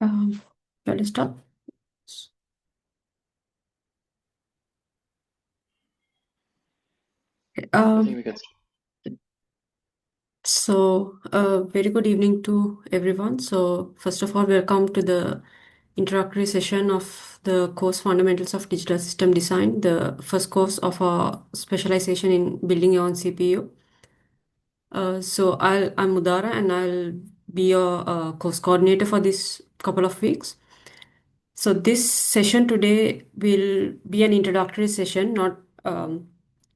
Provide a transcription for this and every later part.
Um, Shall I start? I think Um, we can. Very good evening to everyone. So, first of all, welcome to the introductory session of the course Fundamentals of Digital System Design, the first course of our specialization in building your own CPU. I'm Udara and I'll be your course coordinator for this couple of weeks. So this session today will be an introductory session, not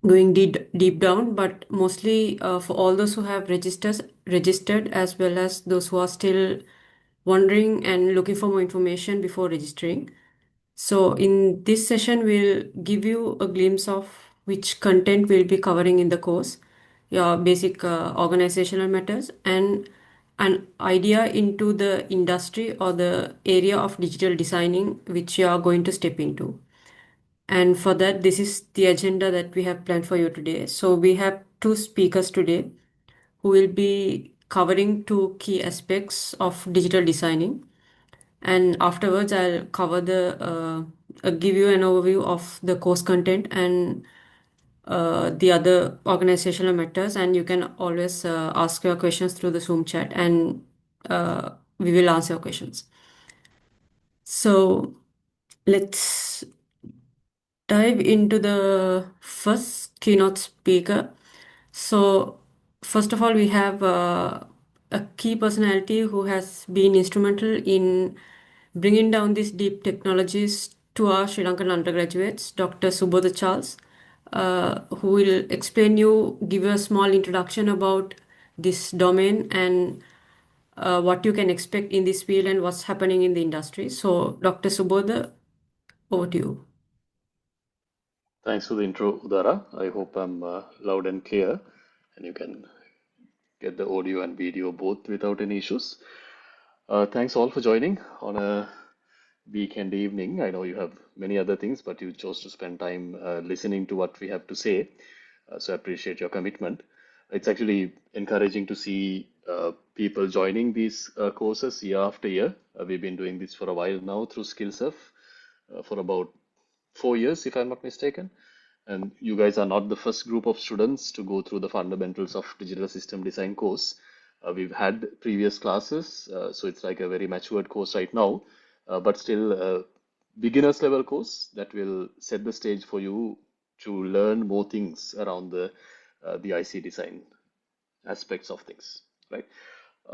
going deep down, but mostly for all those who have registered as well as those who are still wondering and looking for more information before registering. So in this session, we'll give you a glimpse of which content we'll be covering in the course, your basic organizational matters, and an idea into the industry or the area of digital designing which you are going to step into. And for that, this is the agenda that we have planned for you today. So we have two speakers today who will be covering two key aspects of digital designing, and afterwards I'll give you an overview of the course content and the other organizational matters, and you can always ask your questions through the Zoom chat, and we will answer your questions. So let's dive into the first keynote speaker. So, first of all, we have a key personality who has been instrumental in bringing down these deep technologies to our Sri Lankan undergraduates, Dr. Subodha Charles, who will give you a small introduction about this domain and what you can expect in this field and what's happening in the industry. So, Dr. Subodha, over to you. Thanks for the intro, Udara. I hope I'm loud and clear and you can get the audio and video both without any issues. Thanks all for joining on a weekend evening. I know you have many other things, but you chose to spend time listening to what we have to say. So I appreciate your commitment. It's actually encouraging to see people joining these courses year after year. We've been doing this for a while now through SkillSurf for about 4 years, if I'm not mistaken. And you guys are not the first group of students to go through the fundamentals of digital system design course. We've had previous classes, so it's like a very matured course right now, but still a beginners level course that will set the stage for you to learn more things around the IC design aspects of things, right?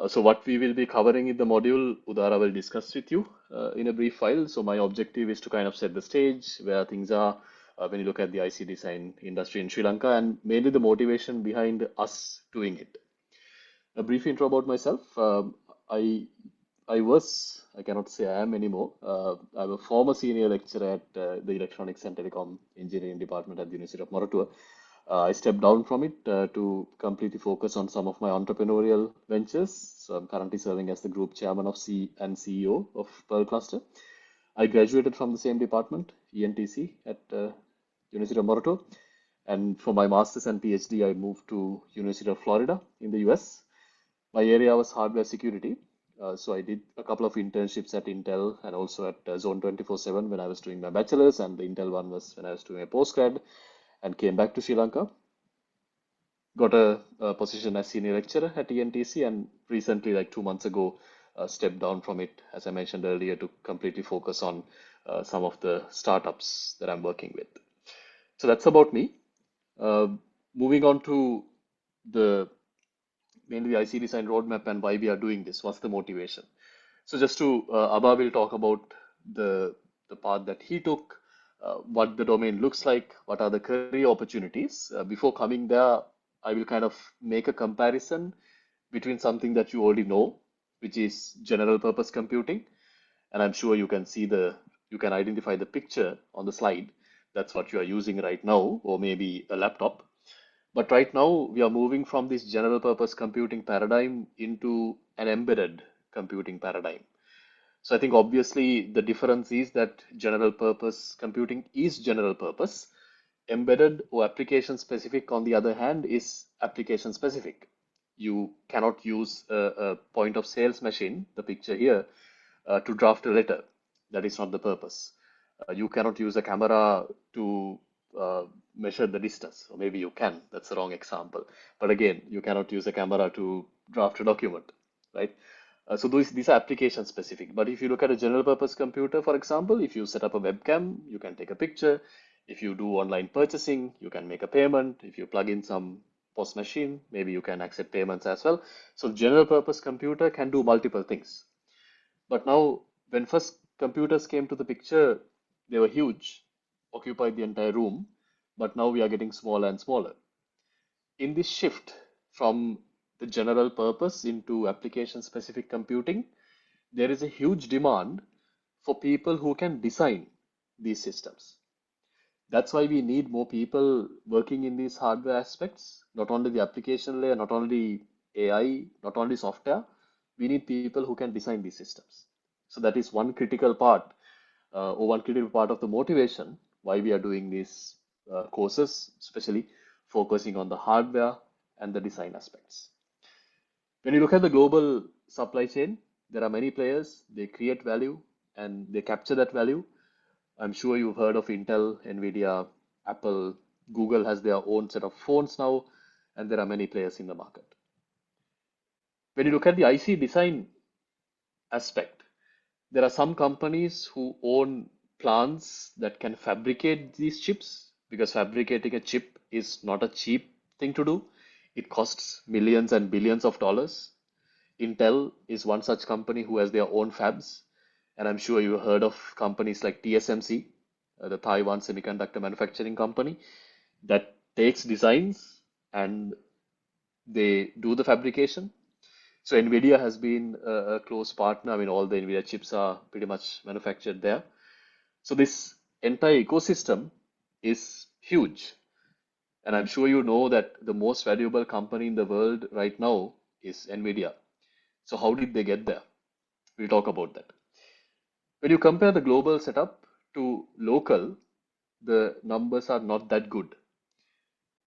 So what we will be covering in the module, Udara will discuss with you in a brief while. So my objective is to kind of set the stage where things are when you look at the IC design industry in Sri Lanka and mainly the motivation behind us doing it. A brief intro about myself. I I cannot say I am anymore. I'm a former senior lecturer at the Electronics and Telecom Engineering Department at the University of Moratuwa. I stepped down from it to completely focus on some of my entrepreneurial ventures. So I'm currently serving as the group chairman of C and CEO of Pearl Cluster. I graduated from the same department, ENTC, at University of Moratuwa. And for my master's and PhD, I moved to University of Florida in the US. My area was hardware security. So I did a couple of internships at Intel and also at Zone 24/7 when I was doing my bachelor's, and the Intel one was when I was doing a postgrad and came back to Sri Lanka. Got a position as senior lecturer at ENTC, and recently, like 2 months ago, stepped down from it, as I mentioned earlier, to completely focus on some of the startups that I'm working with. So that's about me. Uh, Moving on to the mainly the IC design roadmap and why we are doing this. What's the motivation? So just to Abba will talk about the path that he took, what the domain looks like, what are the career opportunities. Before coming there, I will kind of make a comparison between something that you already know, which is general purpose computing, and I'm sure you can identify the picture on the slide. That's what you are using right now, or maybe a laptop. But right now, we are moving from this general purpose computing paradigm into an embedded computing paradigm. So I think obviously the difference is that general purpose computing is general purpose. Embedded or application specific, on the other hand, is application specific. You cannot use a point of sales machine, the picture here, to draft a letter. That is not the purpose. You cannot use a camera to uh, measure the distance, or maybe you can. That's the wrong example. But again, you cannot use a camera to draft a document, right? So these are application specific. But if you look at a general purpose computer, for example, if you set up a webcam, you can take a picture. If you do online purchasing, you can make a payment. If you plug in some POS machine, maybe you can accept payments as well. So general purpose computer can do multiple things. But now, when first computers came to the picture, they were huge, occupied the entire room. But now we are getting smaller and smaller. In this shift from the general purpose into application specific computing, there is a huge demand for people who can design these systems. That's why we need more people working in these hardware aspects, not only the application layer, not only AI, not only software. We need people who can design these systems. So that is one critical part, or one critical part of the motivation why we are doing these courses, especially focusing on the hardware and the design aspects. When you look at the global supply chain, there are many players, they create value and they capture that value. I'm sure you've heard of Intel, Nvidia, Apple, Google has their own set of phones now, and there are many players in the market. When you look at the IC design aspect, there are some companies who own plants that can fabricate these chips because fabricating a chip is not a cheap thing to do. It costs millions and billions of dollars. Intel is one such company who has their own fabs, and I'm sure you heard of companies like TSMC, the Taiwan Semiconductor Manufacturing Company, that takes designs and they do the fabrication. So NVIDIA has been a close partner. I mean, all the NVIDIA chips are pretty much manufactured there. So this entire ecosystem is huge. And I'm sure you know that the most valuable company in the world right now is NVIDIA. So how did they get there? We'll talk about that. When you compare the global setup to local, the numbers are not that good.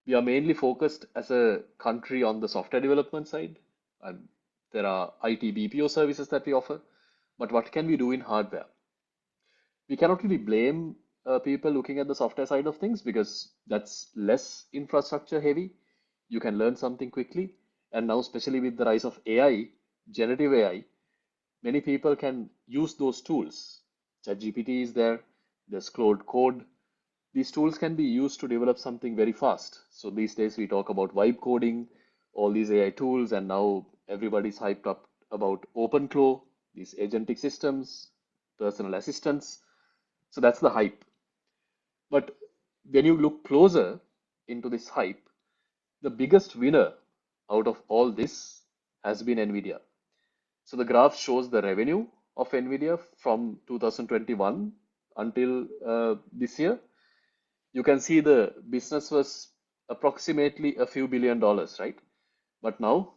We are mainly focused as a country on the software development side. And there are IT BPO services that we offer. But what can we do in hardware? We cannot really blame people looking at the software side of things because that's less infrastructure heavy. You can learn something quickly. And now, especially with the rise of AI, generative AI, many people can use those tools. ChatGPT is there, there's Claude Code. These tools can be used to develop something very fast. So these days we talk about vibe coding, all these AI tools, and now everybody's hyped up about OpenClaw, these agentic systems, personal assistants. So that's the hype. But when you look closer into this hype, the biggest winner out of all this has been NVIDIA. So the graph shows the revenue of NVIDIA from 2021 until this year. You can see the business was approximately a few $1 billion, right? But now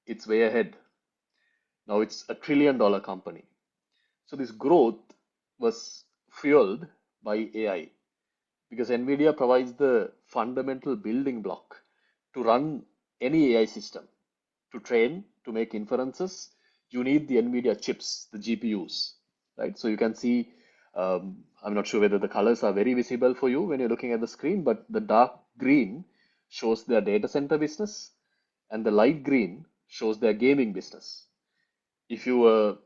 it's way ahead. Now it's $1 trillion company. So this growth was fueled by AI because NVIDIA provides the fundamental building block to run any AI system. To train, to make inferences, you need the NVIDIA chips, the GPUs, right? So you can see, I'm not sure whether the colors are very visible for you when you're looking at the screen, but the dark green shows their data center business and the light green shows their gaming business. If you were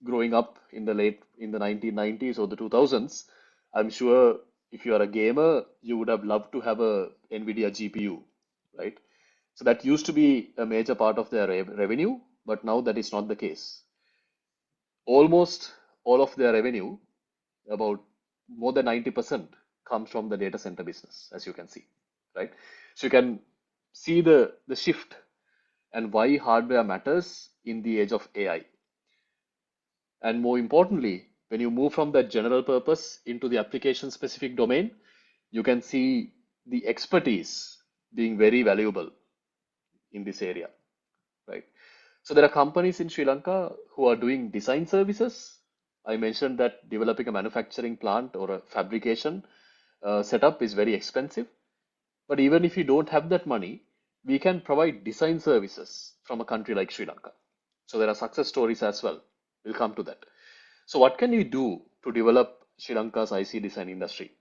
growing up in the 1990s or the 2000s, I'm sure if you are a gamer, you would have loved to have a NVIDIA GPU, right? So that used to be a major part of their revenue, but now that is not the case. Almost all of their revenue, about more than 90%, comes from the data center business, as you can see, right? So you can see the shift and why hardware matters in the age of AI. And more importantly, when you move from that general purpose into the application specific domain, you can see the expertise being very valuable in this area, right? So there are companies in Sri Lanka who are doing design services. I mentioned that developing a manufacturing plant or a fabrication setup is very expensive. But even if you don't have that money, we can provide design services from a country like Sri Lanka. So there are success stories as well. We'll come to that. So what can we do to develop Sri Lanka's IC design industry?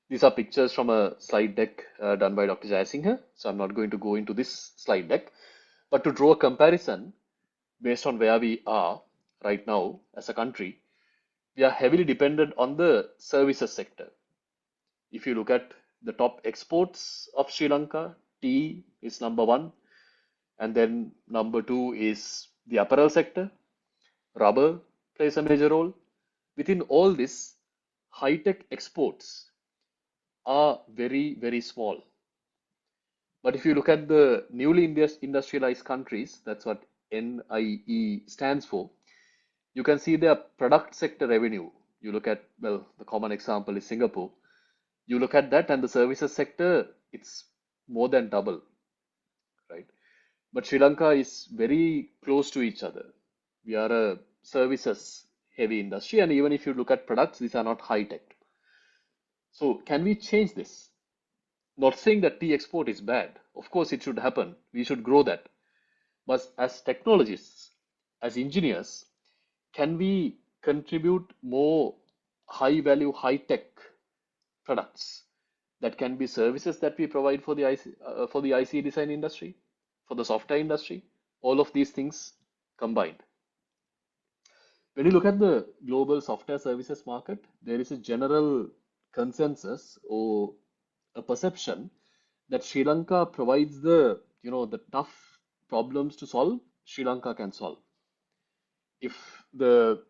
These are pictures from a slide deck done by Dr. Jayasinghe. So I'm not going to go into this slide deck, but to draw a comparison based on where we are right now as a country, we are heavily dependent on the services sector. If you look at the top exports of Sri Lanka, tea is number one, and then number two is the apparel sector. Rubber plays a major role. Within all this, high-tech exports are very, very small. But if you look at the newly industrialized countries, that's what NIE stands for, you can see their product sector revenue. You look at, well, the common example is Singapore. You look at that and the services sector, it's more than double, right? But Sri Lanka is very close to each other. We are a services heavy industry, and even if you look at products, these are not high tech. So, can we change this? Not saying that tea export is bad. Of course, it should happen. We should grow that. But as technologists, as engineers, can we contribute more high value, high tech products that can be services that we provide for the IC design industry, for the software industry, all of these things combined. When you look at the global software services market, there is a general consensus or a perception that Sri Lanka provides the tough problems to solve, Sri Lanka can solve. If the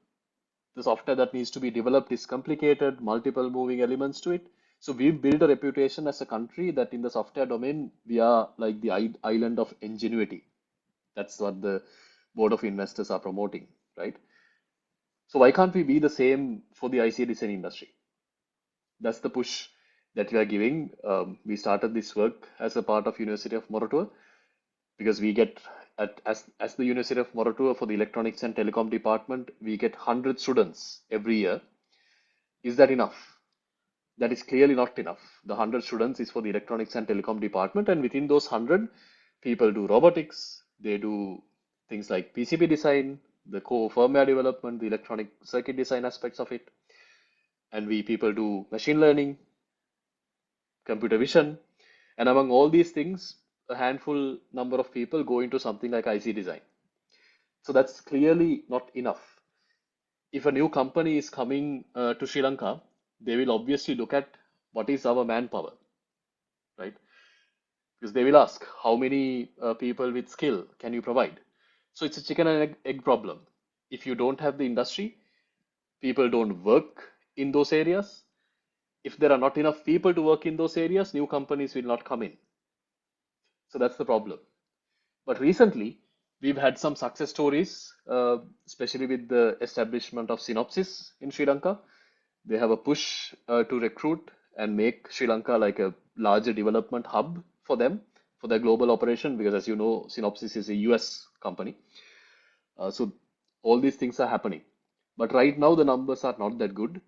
software that needs to be developed is complicated, multiple moving elements to it. So we've built a reputation as a country that in the software domain, we are like the island of ingenuity. That's what the board of investors are promoting, right? So why can't we be the same for the IC design industry? That's the push that we are giving. We started this work as a part of University of Moratuwa because we get as the University of Moratuwa for the electronics and telecom department, we get 100 students every year. Is that enough? That is clearly not enough. The 100 students is for the electronics and telecom department, and within those 100, people do robotics, they do things like PCB design, the core firmware development, the electronic circuit design aspects of it, and we people do machine learning, computer vision, and among all these things, a handful number of people go into something like IC design. So that's clearly not enough. If a new company is coming to Sri Lanka, they will obviously look at what is our manpower, right? Because they will ask how many people with skill can you provide. So it's a chicken and egg problem. If you don't have the industry, people don't work in those areas. If there are not enough people to work in those areas, new companies will not come in. So that's the problem. But recently, we've had some success stories, especially with the establishment of Synopsys in Sri Lanka. They have a push to recruit and make Sri Lanka like a larger development hub for them, for their global operation, because as you know, Synopsys is a US company. So all these things are happening. But right now, the numbers are not that good.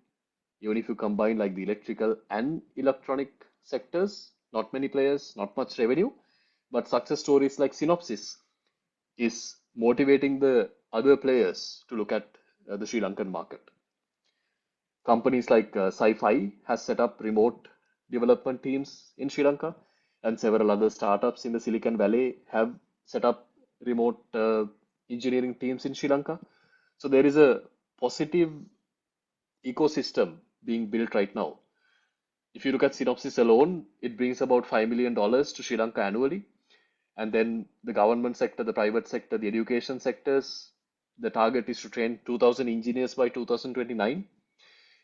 Even if you combine like the electrical and electronic sectors, not many players, not much revenue. But success stories like Synopsys is motivating the other players to look at the Sri Lankan market. Companies like Sci-Fi has set up remote development teams in Sri Lanka, and several other startups in the Silicon Valley have set up remote engineering teams in Sri Lanka. So there is a positive ecosystem being built right now. If you look at Synopsys alone, it brings about $5 million to Sri Lanka annually. And then the government sector, the private sector, the education sectors, the target is to train 2,000 engineers by 2029.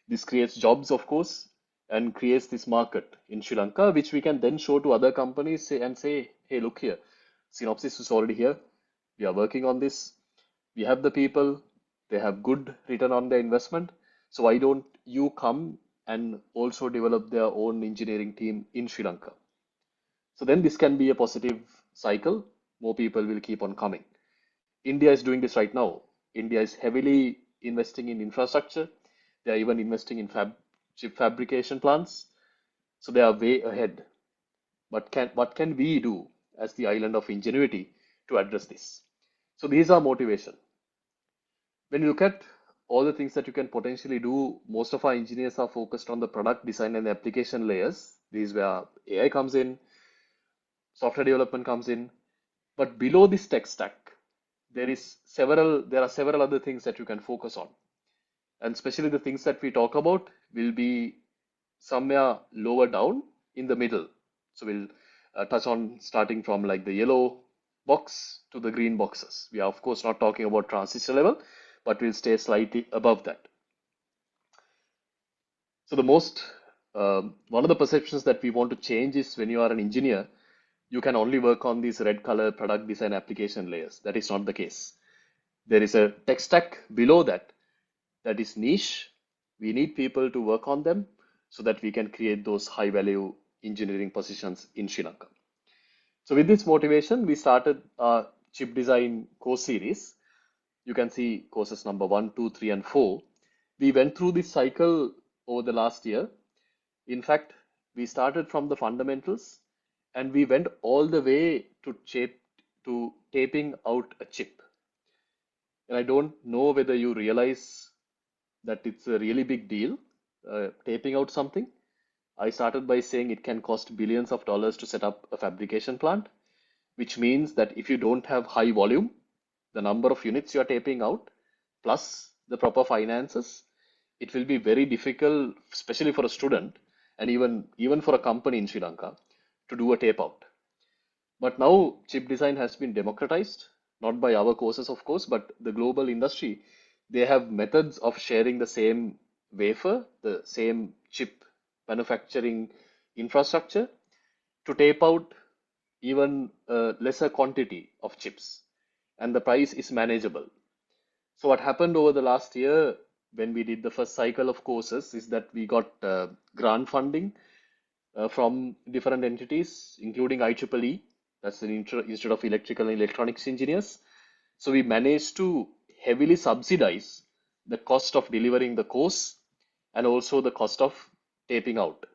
This creates jobs, of course, and creates this market in Sri Lanka, which we can then show to other companies and say, hey, look here, Synopsys is already here. We are working on this. We have the people. They have good return on their investment. So why don't you come and also develop their own engineering team in Sri Lanka? So then this can be a positive cycle. More people will keep on coming. India is doing this right now. India is heavily investing in infrastructure. They are even investing in chip fabrication plants. So they are way ahead. But what can we do as the island of ingenuity to address this? So these are motivation. When you look at all the things that you can potentially do, most of our engineers are focused on the product design and the application layers. These where AI comes in, software development comes in, but below this tech stack, there are several other things that you can focus on. And especially the things that we talk about will be somewhere lower down in the middle. So we'll touch on starting from like the yellow box to the green boxes. We are of course not talking about transistor level, but we'll stay slightly above that. So the most one of the perceptions that we want to change is when you are an engineer, you can only work on these red color product design application layers. That is not the case. There is a tech stack below that that is niche. We need people to work on them so that we can create those high value engineering positions in Sri Lanka. So with this motivation, we started our chip design course series. You can see courses number 1, 2, 3, and 4. We went through this cycle over the last year. In fact, we started from the fundamentals and we went all the way to taping out a chip. And I don't know whether you realize that it's a really big deal, taping out something. I started by saying it can cost billions of dollars to set up a fabrication plant, which means that if you don't have high volume, the number of units you are taping out, plus the proper finances, it will be very difficult, especially for a student and even for a company in Sri Lanka, to do a tape out. But now chip design has been democratized, not by our courses, of course, but the global industry. They have methods of sharing the same wafer, the same chip manufacturing infrastructure to tape out even a lesser quantity of chips, and the price is manageable. So what happened over the last year when we did the first cycle of courses is that we got grant funding from different entities, including IEEE, that's the Institute of Electrical and Electronics Engineers. So we managed to heavily subsidize the cost of delivering the course and also the cost of taping out.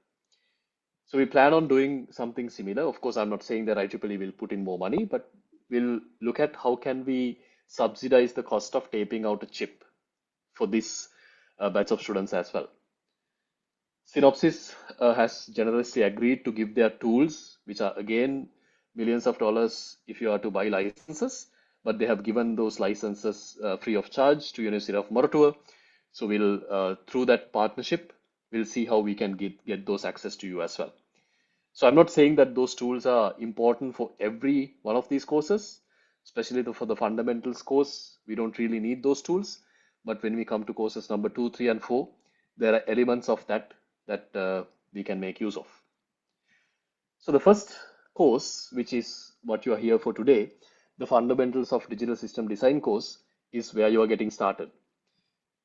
So we plan on doing something similar. Of course, I'm not saying that IEEE will put in more money, but we'll look at how can we subsidize the cost of taping out a chip for this batch of students as well. Synopsys has generously agreed to give their tools, which are again millions of dollars if you are to buy licenses, but they have given those licenses free of charge to University of Moratuwa. So we'll through that partnership, we'll see how we can get those access to you as well. So I'm not saying that those tools are important for every one of these courses, especially for the fundamentals course. We don't really need those tools. But when we come to courses number 2, 3, and 4, there are elements of that we can make use of. So the first course, which is what you are here for today, the Fundamentals of Digital System Design course, is where you are getting started.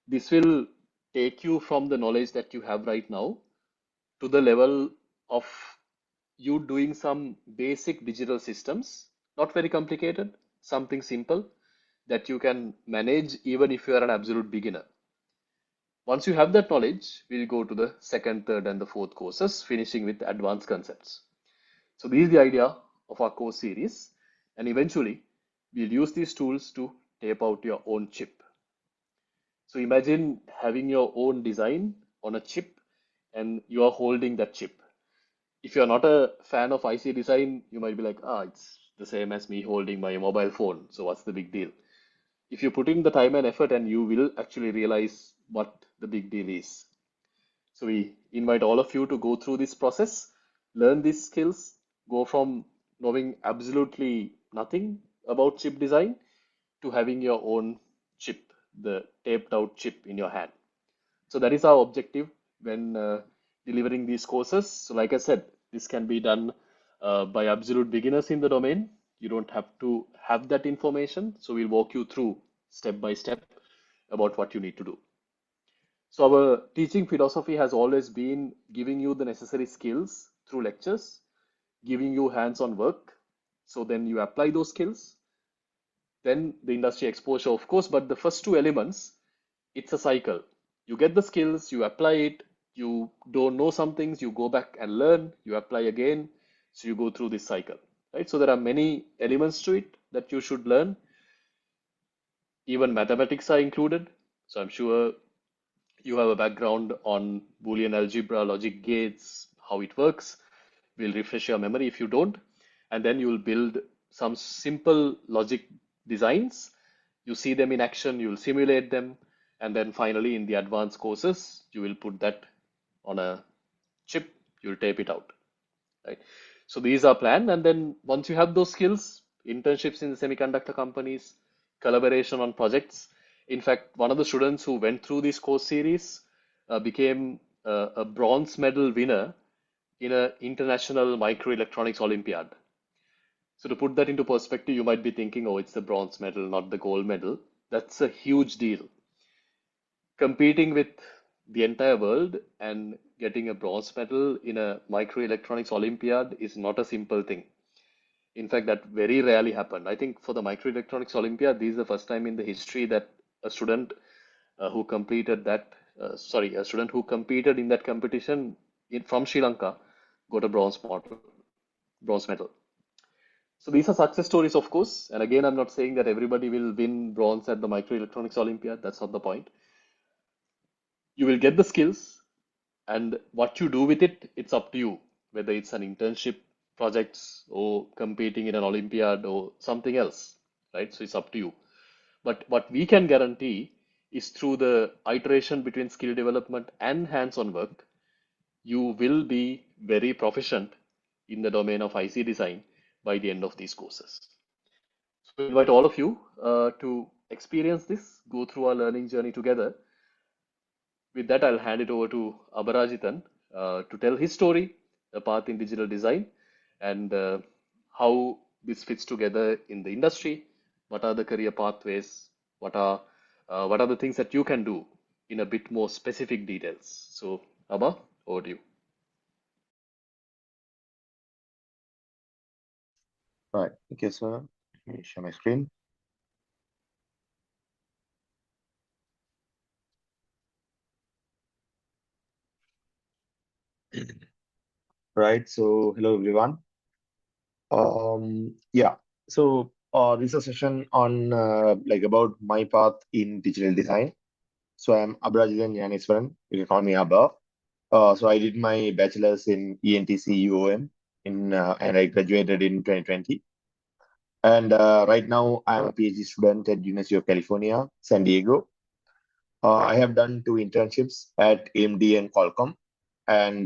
This will take you from the knowledge that you have right now to the level of you doing some basic digital systems, not very complicated, something simple that you can manage even if you are an absolute beginner. Once you have that knowledge, we'll go to the second, third, and the fourth courses, finishing with advanced concepts. So this is the idea of our course series, and eventually we'll use these tools to tape out your own chip. So imagine having your own design on a chip and you are holding that chip. If you're not a fan of IC design, you might be like, it's the same as me holding my mobile phone. So what's the big deal? If you put in the time and effort, and you will actually realize what the big deal is. So we invite all of you to go through this process, learn these skills, go from knowing absolutely nothing about chip design to having your own chip, the taped out chip in your hand. So that is our objective when delivering these courses. So like I said, this can be done by absolute beginners in the domain. You don't have to have that information. So we'll walk you through step by step about what you need to do. So our teaching philosophy has always been giving you the necessary skills through lectures, giving you hands-on work. So then you apply those skills. Then the industry exposure, of course, but the first two elements, it's a cycle. You get the skills, you apply it, you don't know some things, you go back and learn, you apply again. So you go through this cycle, right? So there are many elements to it that you should learn. Even mathematics are included. So I'm sure you have a background on Boolean algebra, logic gates, how it works. We'll refresh your memory if you don't. And then you'll build some simple logic designs. You see them in action, you'll simulate them. And then finally, in the advanced courses, you will put that on a chip, you'll tape it out, right? So these are planned. And then once you have those skills, internships in the semiconductor companies, collaboration on projects. In fact, one of the students who went through this course series became a bronze medal winner in an international microelectronics Olympiad. So to put that into perspective, you might be thinking, oh, it's the bronze medal, not the gold medal. That's a huge deal. Competing with the entire world and getting a bronze medal in a microelectronics Olympiad is not a simple thing. In fact, that very rarely happened. I think for the microelectronics Olympiad, this is the first time in the history that a student who completed that, a student who competed in that competition from Sri Lanka got a bronze medal. So these are success stories, of course. And again, I'm not saying that everybody will win bronze at the microelectronics Olympiad. That's not the point. You will get the skills, and what you do with it, it's up to you. Whether it's an internship, projects, or competing in an Olympiad or something else, right? So it's up to you. But what we can guarantee is through the iteration between skill development and hands-on work, you will be very proficient in the domain of IC design by the end of these courses. So I invite all of you to experience this, go through our learning journey together. With that, I'll hand it over to Abarajithan to tell his story, the path in digital design, and how this fits together in the industry. What are the career pathways? What are the things that you can do in a bit more specific details? So, Abba, over to you. Right. Okay, sir. Let me share my screen. Right. So, hello everyone. Yeah. So, this is a session on like about my path in digital design. So, I'm Abarajithan Gnaneswaran. You can call me Abba. So, I did my bachelor's in ENTC UOM and I graduated in 2020. And right now, I'm a PhD student at University of California, San Diego. I have done 2 internships at AMD and Qualcomm. And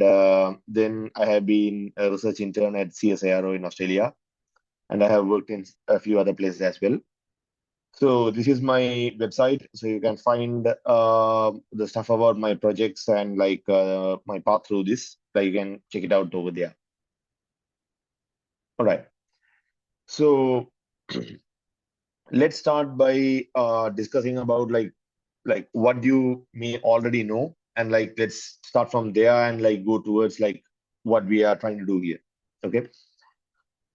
then I have been a research intern at CSIRO in Australia, and I have worked in a few other places as well. So this is my website, so you can find the stuff about my projects and like my path through this. Like you can check it out over there. All right. So let's start by discussing about like what you may already know, and like let's start from there and like go towards like what we are trying to do here. Okay.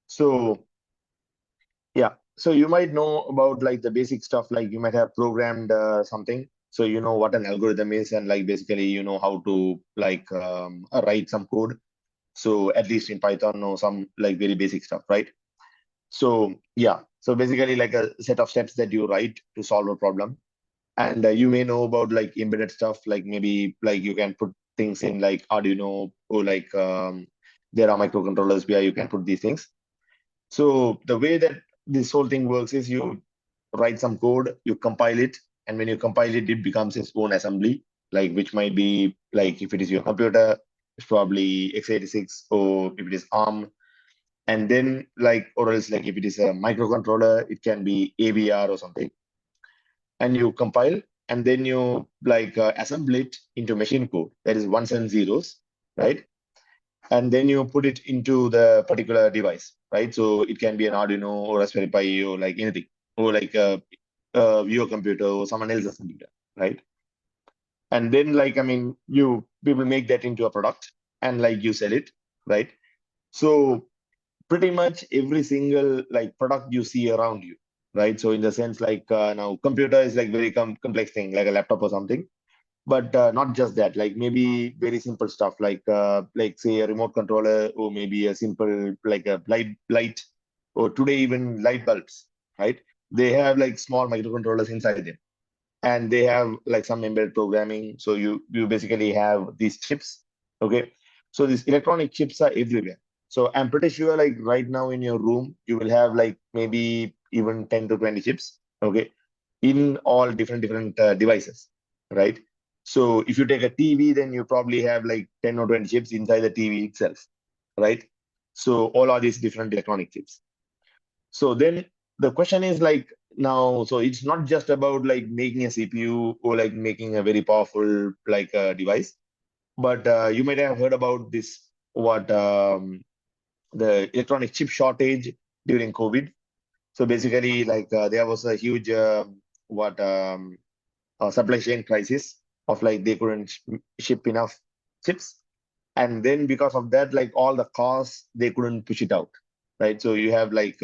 So yeah, so you might know about like the basic stuff, like you might have programmed something, so you know what an algorithm is, and like basically you know how to like write some code. So at least in Python or some like very basic stuff, right? So yeah, so basically like a set of steps that you write to solve a problem. And you may know about like embedded stuff, like maybe like you can put things in like Arduino, or like there are microcontrollers where you can put these things. So the way that this whole thing works is you write some code, you compile it, and when you compile it, it becomes its own assembly, like which might be like if it is your computer, it's probably x86, or if it is ARM, and then like or else like if it is a microcontroller, it can be AVR or something, and you compile, and then you like assemble it into machine code that is ones and zeros, right? And then you put it into the particular device, right? So it can be an Arduino or Raspberry Pi or like anything, or like your computer or someone else's computer, right? And then like I mean, you people make that into a product and like you sell it, right? So pretty much every single like product you see around you, right? So in the sense like now computer is like very complex thing, like a laptop or something, but not just that, like maybe very simple stuff like say a remote controller, or maybe a simple like a light, or today even light bulbs, right? they have like small microcontrollers inside them, and they have like some embedded programming. So you basically have these chips. Okay, so these electronic chips are everywhere. So I'm pretty sure like right now in your room you will have like maybe even 10 to 20 chips. Okay, in all different devices, right? So if you take a TV, then you probably have like 10 or 20 chips inside the TV itself, right? So all are these different electronic chips. So then the question is like now, so it's not just about like making a CPU or like making a very powerful like device, but you might have heard about this what the electronic chip shortage during COVID. So basically, like there was a huge what supply chain crisis of like they couldn't ship enough chips, and then because of that, like all the cars they couldn't push it out, right? So you have like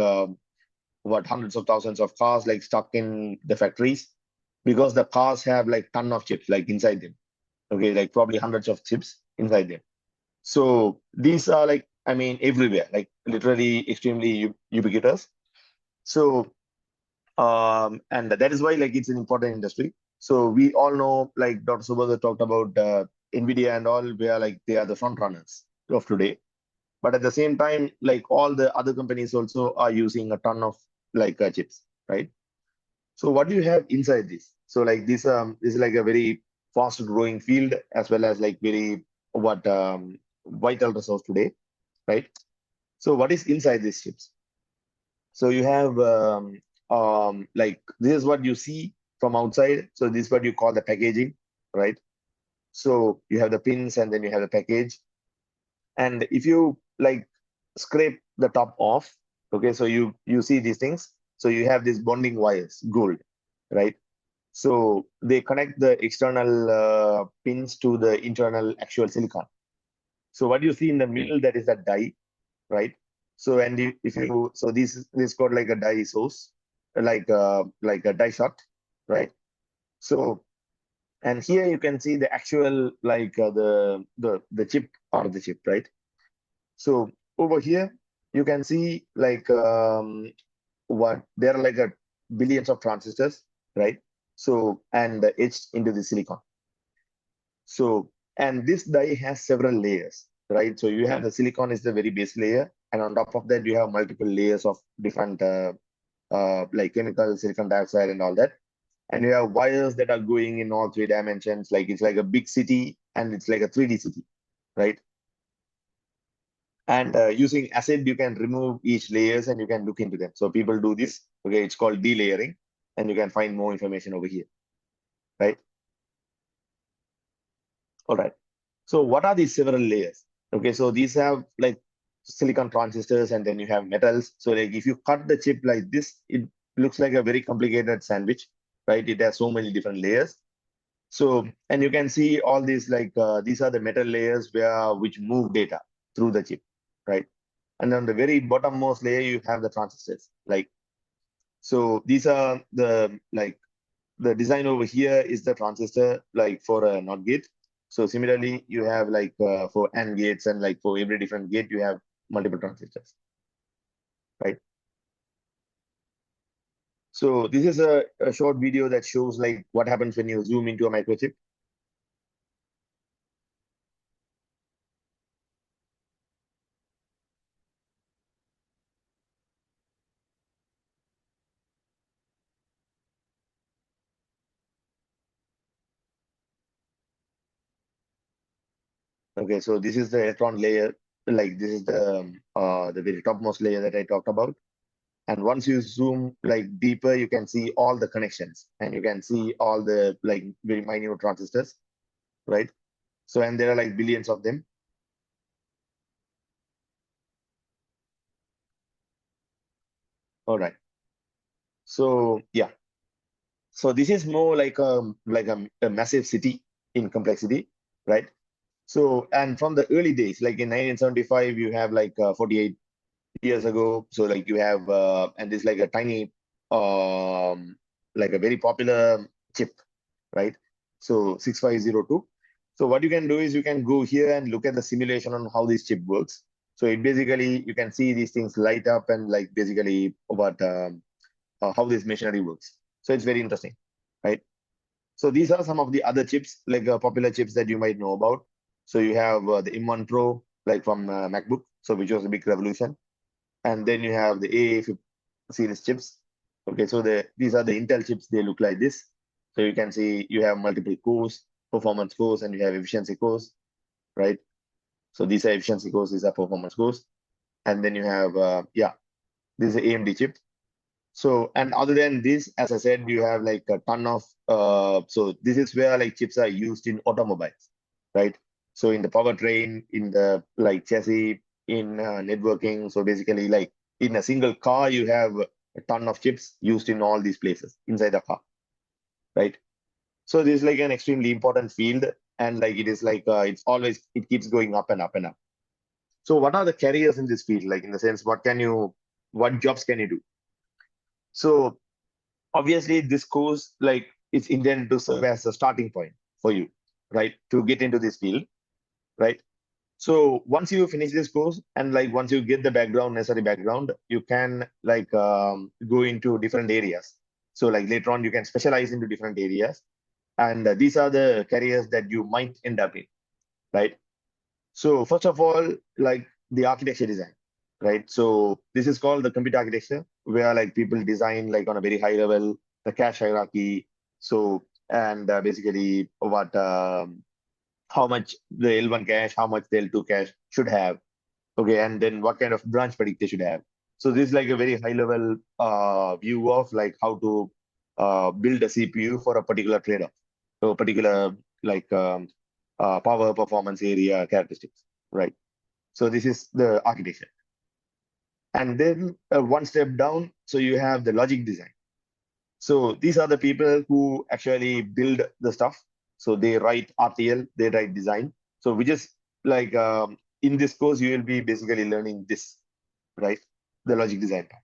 what hundreds of thousands of cars like stuck in the factories because the cars have like ton of chips like inside them. Okay, like probably hundreds of chips inside them. So these are like I mean everywhere, like literally extremely ubiquitous. So and that is why like it's an important industry. So we all know like Dr. Subodha talked about Nvidia and all, where like they are the front runners of today. But at the same time, like all the other companies also are using a ton of like chips, right? So what do you have inside this? So like this is like a very fast growing field as well as like very what vital resource today, right? So what is inside these chips? So you have like this is what you see from outside. So this is what you call the packaging, right? So you have the pins and then you have the package. And if you like scrape the top off, okay, so you see these things. So you have these bonding wires, gold, right? So they connect the external pins to the internal actual silicon. So what you see in the middle, that is a die, right? So and if you so this got like a die source, like a die shot, right? So and here you can see the actual like the chip or the chip, right? So over here you can see like what there are like a billions of transistors, right? So and etched into the silicon. So and this die has several layers, right? So you have the silicon is the very base layer, and on top of that you have multiple layers of different like chemical silicon dioxide and all that. And you have wires that are going in all three dimensions, like it's like a big city and it's like a 3D city, right? And using acid, you can remove each layers and you can look into them. So people do this. Okay, it's called delayering, and you can find more information over here, right? All right. So what are these several layers? Okay, so these have like silicon transistors, and then you have metals. So like if you cut the chip like this, it looks like a very complicated sandwich, right? It has so many different layers. So and you can see all these like these are the metal layers where which move data through the chip, right? And on the very bottommost layer, you have the transistors. Like, so these are the like the design over here is the transistor like for a NOT gate. So similarly, you have like for AND gates and like for every different gate, you have multiple transistors, right? So this is a short video that shows like what happens when you zoom into a microchip. Okay, so this is the electron layer. Like this is the very topmost layer that I talked about. And once you zoom like deeper, you can see all the connections and you can see all the like very minute transistors, right? So, and there are like billions of them. All right. So yeah. So this is more like a massive city in complexity, right? So, and from the early days, like in 1975, you have like 48 years ago. So like you have, and this like a tiny, like a very popular chip, right? So 6502. So what you can do is you can go here and look at the simulation on how this chip works. So it basically, you can see these things light up and like basically what how this machinery works. So it's very interesting, right? So these are some of the other chips, like popular chips that you might know about. So you have the M1 Pro, like from MacBook, so which was a big revolution. And then you have the A series chips. Okay, so these are the Intel chips. They look like this. So you can see you have multiple cores, performance cores, and you have efficiency cores, right? So these are efficiency cores, these are performance cores. And then you have, this is an AMD chip. So, and other than this, as I said, you have like a ton of, so this is where like chips are used in automobiles, right? So in the powertrain, in the like chassis, in networking. So basically like in a single car, you have a ton of chips used in all these places inside the car, right? So this is like an extremely important field, and like it is like, it keeps going up and up and up. So what are the careers in this field? Like in the sense, what jobs can you do? So obviously this course like it's intended to serve as a starting point for you, right, to get into this field, right? So once you finish this course and like once you get the necessary background, you can like go into different areas. So like later on you can specialize into different areas, and these are the careers that you might end up in, right? So first of all, like the architecture design, right? So this is called the computer architecture, where like people design like on a very high level, the cache hierarchy. So and basically how much the L1 cache, how much the L2 cache should have. Okay, and then what kind of branch predictor should have. So this is like a very high level view of like how to build a CPU for a particular trade-off, so a particular like power performance area characteristics, right? So this is the architecture. And then one step down, so you have the logic design. So these are the people who actually build the stuff. So they write RTL, they write design. So we just like in this course, you will be basically learning this, right? The logic design part.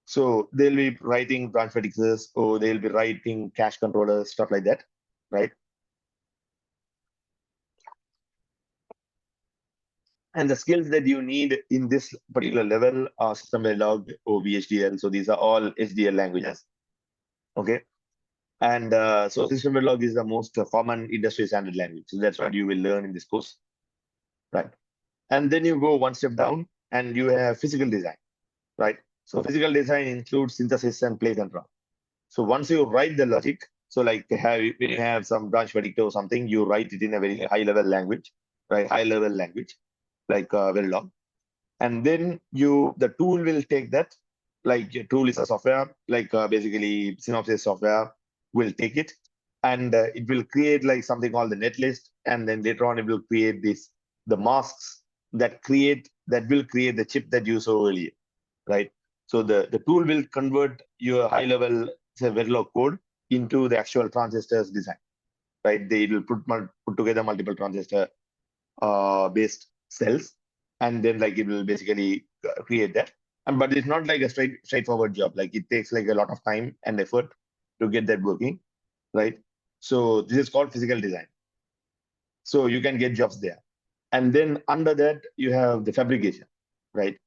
So they'll be writing branch predictors, or they'll be writing cache controllers, stuff like that, right? And the skills that you need in this particular level are system Verilog or VHDL. So these are all HDL languages. Okay. And so system Verilog is the most common industry standard language. So that's what you will learn in this course. Right. And then you go one step down and you have physical design. Right. So physical design includes synthesis and place and run. So once you write the logic, so like when you have some branch predictor or something, you write it in a very high level language, right? High level language, like Verilog. And then the tool will take that, like your tool is a software, like basically Synopsys software will take it, and it will create like something called the netlist, and then later on it will create the masks that will create the chip that you saw earlier, right? So the tool will convert your high level, say, Verilog code into the actual transistors design, right? They will put together multiple transistor based cells, and then like it will basically create that. And but it's not like a straightforward job. Like it takes like a lot of time and effort to get that working, right? So this is called physical design. So you can get jobs there. And then under that you have the fabrication, right?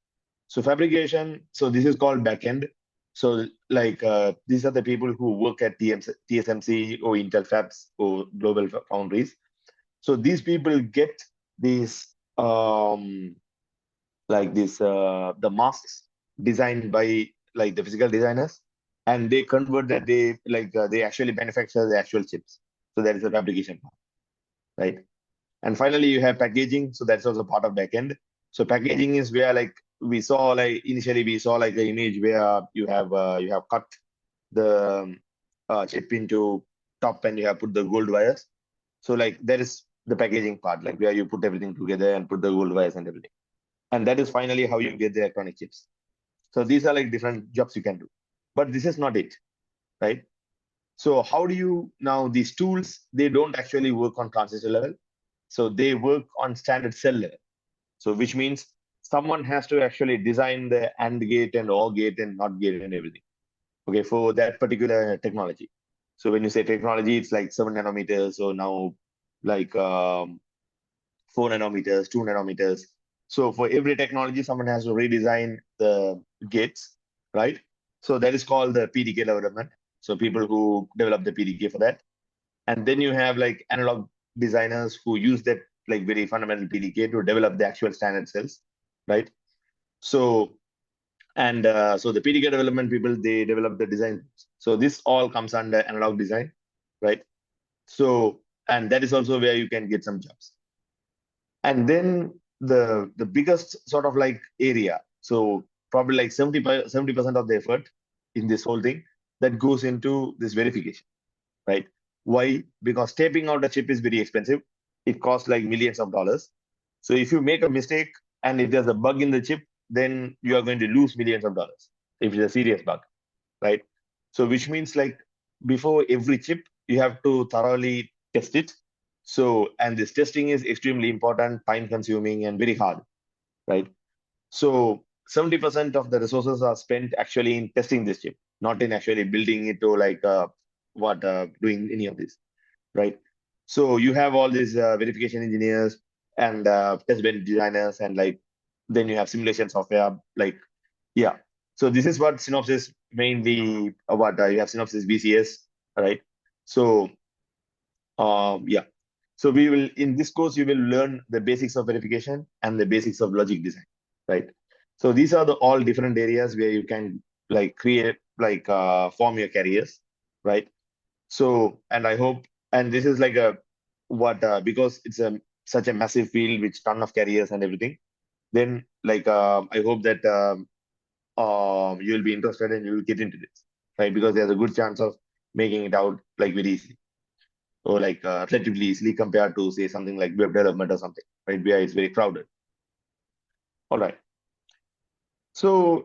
So fabrication, so this is called backend. So like these are the people who work at TSMC or Intel Fabs or Global Foundries. So these people get these the masks designed by like the physical designers, and they convert that, they actually manufacture the actual chips. So that is the fabrication part, right? And finally you have packaging. So that's also part of backend. So packaging is where like initially we saw like the image where you have cut the chip into top, and you have put the gold wires. So like there is the packaging part, like where you put everything together and put the gold wires and everything. And that is finally how you get the electronic chips. So these are like different jobs you can do. But this is not it, right? So how do you now, these tools, they don't actually work on transistor level. So they work on standard cell level. So which means someone has to actually design the AND gate and OR gate and NOT gate and everything. Okay, for that particular technology. So when you say technology, it's like 7 nanometers. So now like 4 nanometers, 2 nanometers. So for every technology, someone has to redesign the gates, right? So that is called the PDK development. So people who develop the PDK for that. And then you have like analog designers who use that like very fundamental PDK to develop the actual standard cells, right? So so the PDK development people, they develop the design. So this all comes under analog design, right? So, and that is also where you can get some jobs. And then the biggest sort of like area, so probably like 70% of the effort in this whole thing that goes into this verification, right? Why? Because taping out a chip is very expensive. It costs like millions of dollars. So if you make a mistake and if there's a bug in the chip, then you are going to lose millions of dollars if it's a serious bug, right? So which means like before every chip, you have to thoroughly test it. So, and this testing is extremely important, time consuming and very hard, right? So 70% of the resources are spent actually in testing this chip, not in actually building it or like doing any of this, right? So you have all these verification engineers and test bench designers, and like then you have simulation software, like yeah. So this is what Synopsys mainly what you have Synopsys VCS, right? So yeah. So we will in this course you will learn the basics of verification and the basics of logic design, right? So these are the all different areas where you can like create like form your careers, right? So and I hope and this is like a what because it's a such a massive field with ton of careers and everything. Then like I hope that you'll be interested and you'll get into this, right? Because there's a good chance of making it out like very easily or like relatively easily compared to say something like web development or something, right? Where it's very crowded. All right. So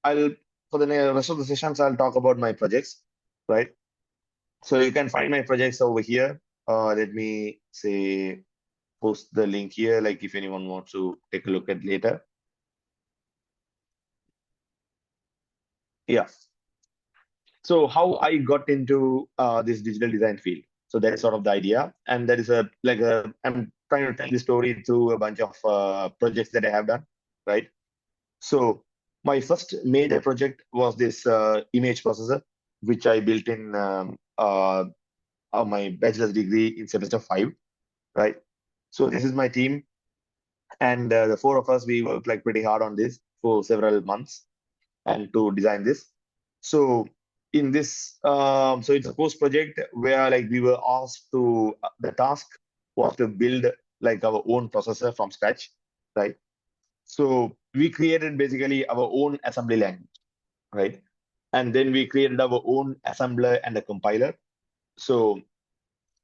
I'll for the rest of the sessions I'll talk about my projects, right? So you can find my projects over here. Let me say post the link here, like if anyone wants to take a look at later. Yeah. So how I got into this digital design field. So that is sort of the idea, and that is a like a I'm trying to tell the story through a bunch of projects that I have done, right? So my first major project was this image processor, which I built in my bachelor's degree in semester 5, right? So this is my team, and the four of us we worked like pretty hard on this for several months and to design this. So in this, so it's a post project where like we were asked to the task was to build like our own processor from scratch, right? So we created basically our own assembly language, right? And then we created our own assembler and a compiler. So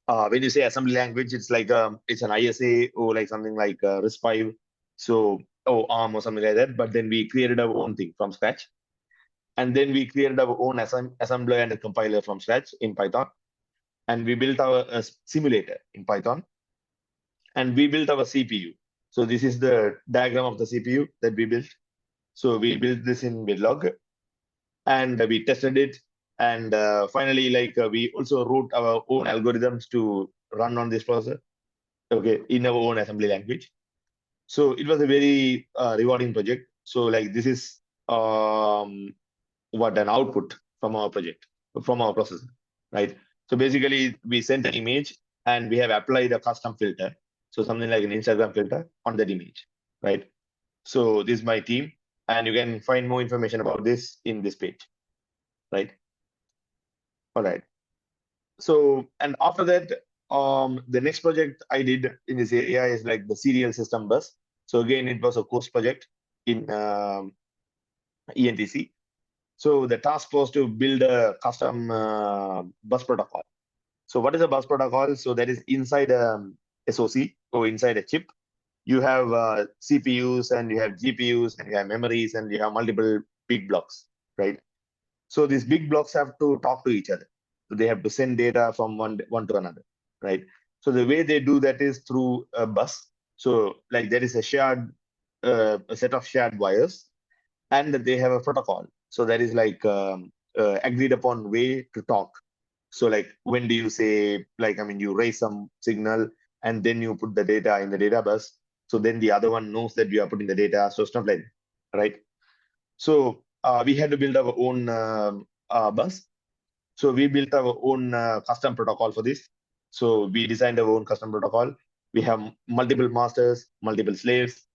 when you say assembly language, it's like it's an ISA or like something like RISC-V, so or ARM or something like that. But then we created our own thing from scratch, and then we created our own assembler and a compiler from scratch in Python, and we built our simulator in Python, and we built our CPU. So this is the diagram of the CPU that we built. So we built this in Verilog, and we tested it, and finally, like we also wrote our own algorithms to run on this processor, okay, in our own assembly language. So it was a very rewarding project. So like this is what an output from our project, from our processor, right? So basically, we sent an image and we have applied a custom filter, so something like an Instagram filter on that image, right? So this is my team, and you can find more information about this in this page, right? All right. So and after that, the next project I did in this area is like the serial system bus. So again, it was a course project in ENTC. So the task was to build a custom bus protocol. So what is a bus protocol? So that is inside a SoC or inside a chip. You have CPUs and you have GPUs and you have memories and you have multiple big blocks, right? So these big blocks have to talk to each other. So they have to send data from one to another, right? So the way they do that is through a bus. So like there is a shared a set of shared wires, and they have a protocol. So that is like agreed upon way to talk. So like when do you say like I mean you raise some signal and then you put the data in the data bus. So then the other one knows that you are putting the data. So stuff like that, right? So we had to build our own bus. So we built our own custom protocol for this. So we designed our own custom protocol. We have multiple masters, multiple slaves,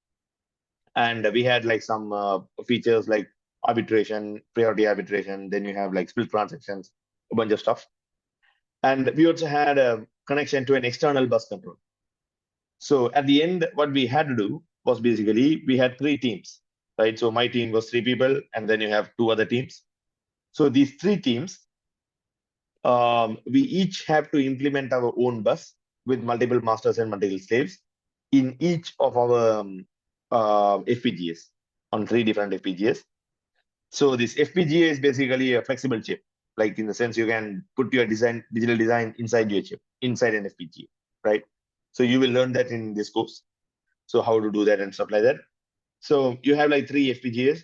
and we had like some features like arbitration, priority arbitration. Then you have like split transactions, a bunch of stuff. And we also had a connection to an external bus control. So at the end, what we had to do was basically we had 3 teams, right? So my team was 3 people, and then you have 2 other teams. So these 3 teams, we each have to implement our own bus with multiple masters and multiple slaves in each of our FPGAs on 3 different FPGAs. So this FPGA is basically a flexible chip, like in the sense you can put your digital design inside your chip, inside an FPGA, right? So you will learn that in this course. So how to do that and stuff like that. So you have like 3 FPGAs,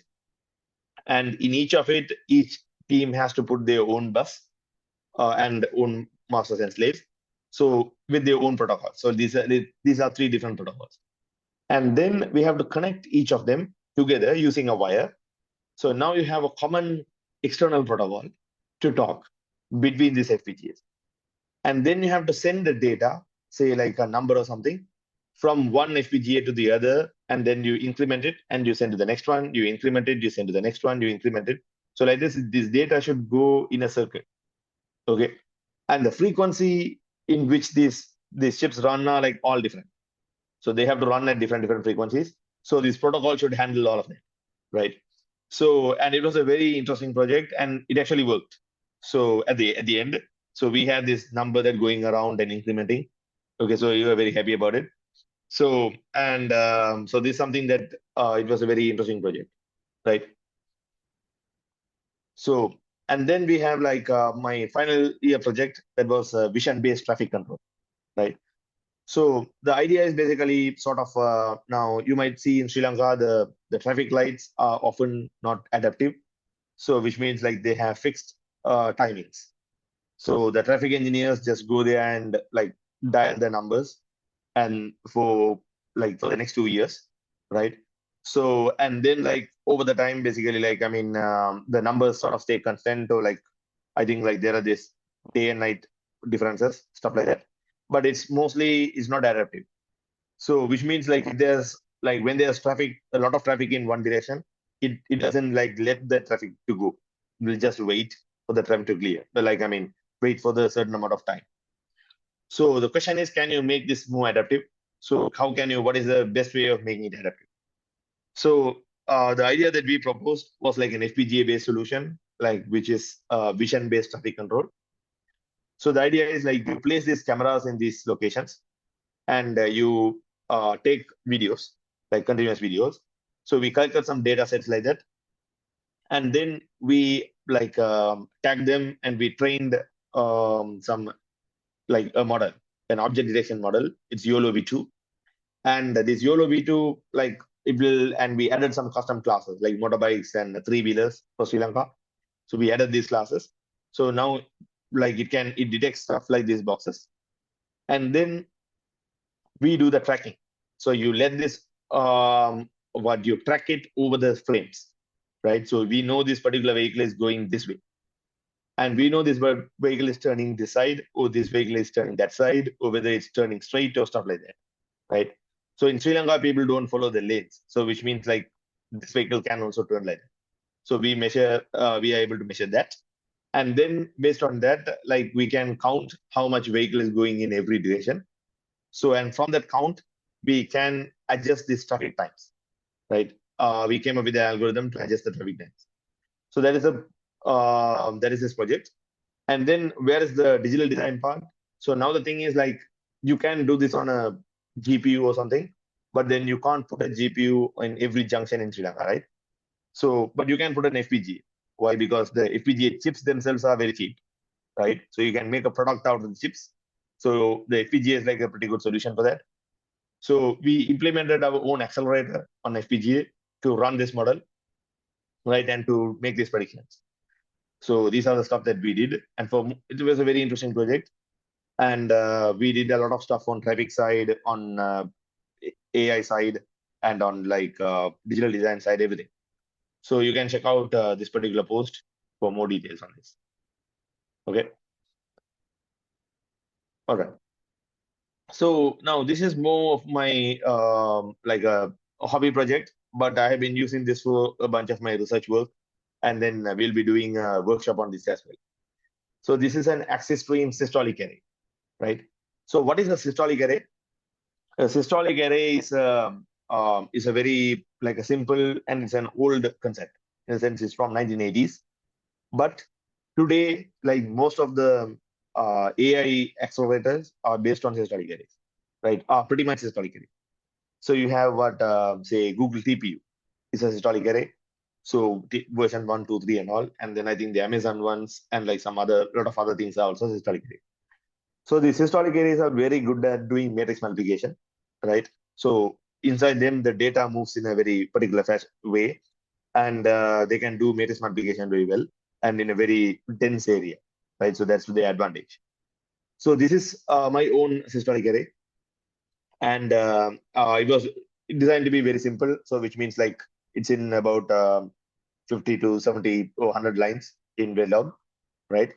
and in each of it, each team has to put their own bus and own masters and slaves. So with their own protocol. So these are 3 different protocols. And then we have to connect each of them together using a wire. So now you have a common external protocol to talk between these FPGAs. And then you have to send the data, say like a number or something, from one FPGA to the other, and then you increment it and you send to the next one, you increment it, you send to the next one, you increment it. So like this data should go in a circle. Okay. And the frequency in which these chips run are like all different. So they have to run at different frequencies. So this protocol should handle all of that, right? So, and it was a very interesting project, and it actually worked. So at the end, so we had this number that going around and incrementing. Okay, so you were very happy about it. So and so this is something that it was a very interesting project, right? So and then we have like my final year project that was vision-based traffic control, right? So the idea is basically sort of now you might see in Sri Lanka the traffic lights are often not adaptive. So which means like they have fixed timings. So the traffic engineers just go there and like dial the numbers and for the next 2 years, right? So and then like over the time, basically like I mean the numbers sort of stay constant, or like I think like there are this day and night differences, stuff like that. But it's mostly is not adaptive. So which means like if there's like when there's traffic, a lot of traffic in one direction, it doesn't like let the traffic to go. It will just wait for the traffic to clear. But like I mean, wait for the certain amount of time. So the question is, can you make this more adaptive? So how can you? What is the best way of making it adaptive? So the idea that we proposed was like an FPGA-based solution, like which is vision-based traffic control. So the idea is like you place these cameras in these locations, and you take videos, like continuous videos. So we collected some data sets like that, and then we like tagged them, and we trained some like a model, an object detection model. It's YOLO V2, and this YOLO V2 like it will, and we added some custom classes like motorbikes and 3-wheelers for Sri Lanka. So we added these classes. So now like it detects stuff like these boxes, and then we do the tracking. So you let this what you track it over the frames, right? So we know this particular vehicle is going this way, and we know this vehicle is turning this side, or this vehicle is turning that side, or whether it's turning straight or stuff like that, right? So in Sri Lanka, people don't follow the lanes, so which means like this vehicle can also turn like that. So we are able to measure that, and then based on that, like we can count how much vehicle is going in every direction. So, and from that count, we can adjust these traffic times, right? We came up with an algorithm to adjust the traffic times. So that is this project. And then where is the digital design part? So now the thing is like you can do this on a GPU or something, but then you can't put a GPU in every junction in Sri Lanka, right? So, but you can put an FPGA. Why? Because the FPGA chips themselves are very cheap, right? So you can make a product out of the chips. So the FPGA is like a pretty good solution for that. So we implemented our own accelerator on FPGA to run this model, right, and to make these predictions. So these are the stuff that we did, and it was a very interesting project. And we did a lot of stuff on traffic side, on AI side, and on like digital design side, everything. So you can check out this particular post for more details on this. Okay. All right. So now this is more of my like a hobby project, but I have been using this for a bunch of my research work, and then we'll be doing a workshop on this as well. So this is an axis stream systolic array, right? So what is a systolic array? A systolic array is a very like a simple, and it's an old concept. In a sense, it's from 1980s. But today, like most of the AI accelerators are based on systolic arrays, right? Are pretty much systolic array. So you have what say Google TPU is a systolic array. So version 1, 2, 3, and all, and then I think the Amazon ones and like some other lot of other things are also systolic array. So these systolic arrays are very good at doing matrix multiplication, right? So inside them, the data moves in a very particular way, and they can do matrix multiplication very well and in a very dense area, right? So that's the advantage. So this is my own systolic array, and it was designed to be very simple. So which means like it's in about 50 to 70 or 100 lines in Verilog, right?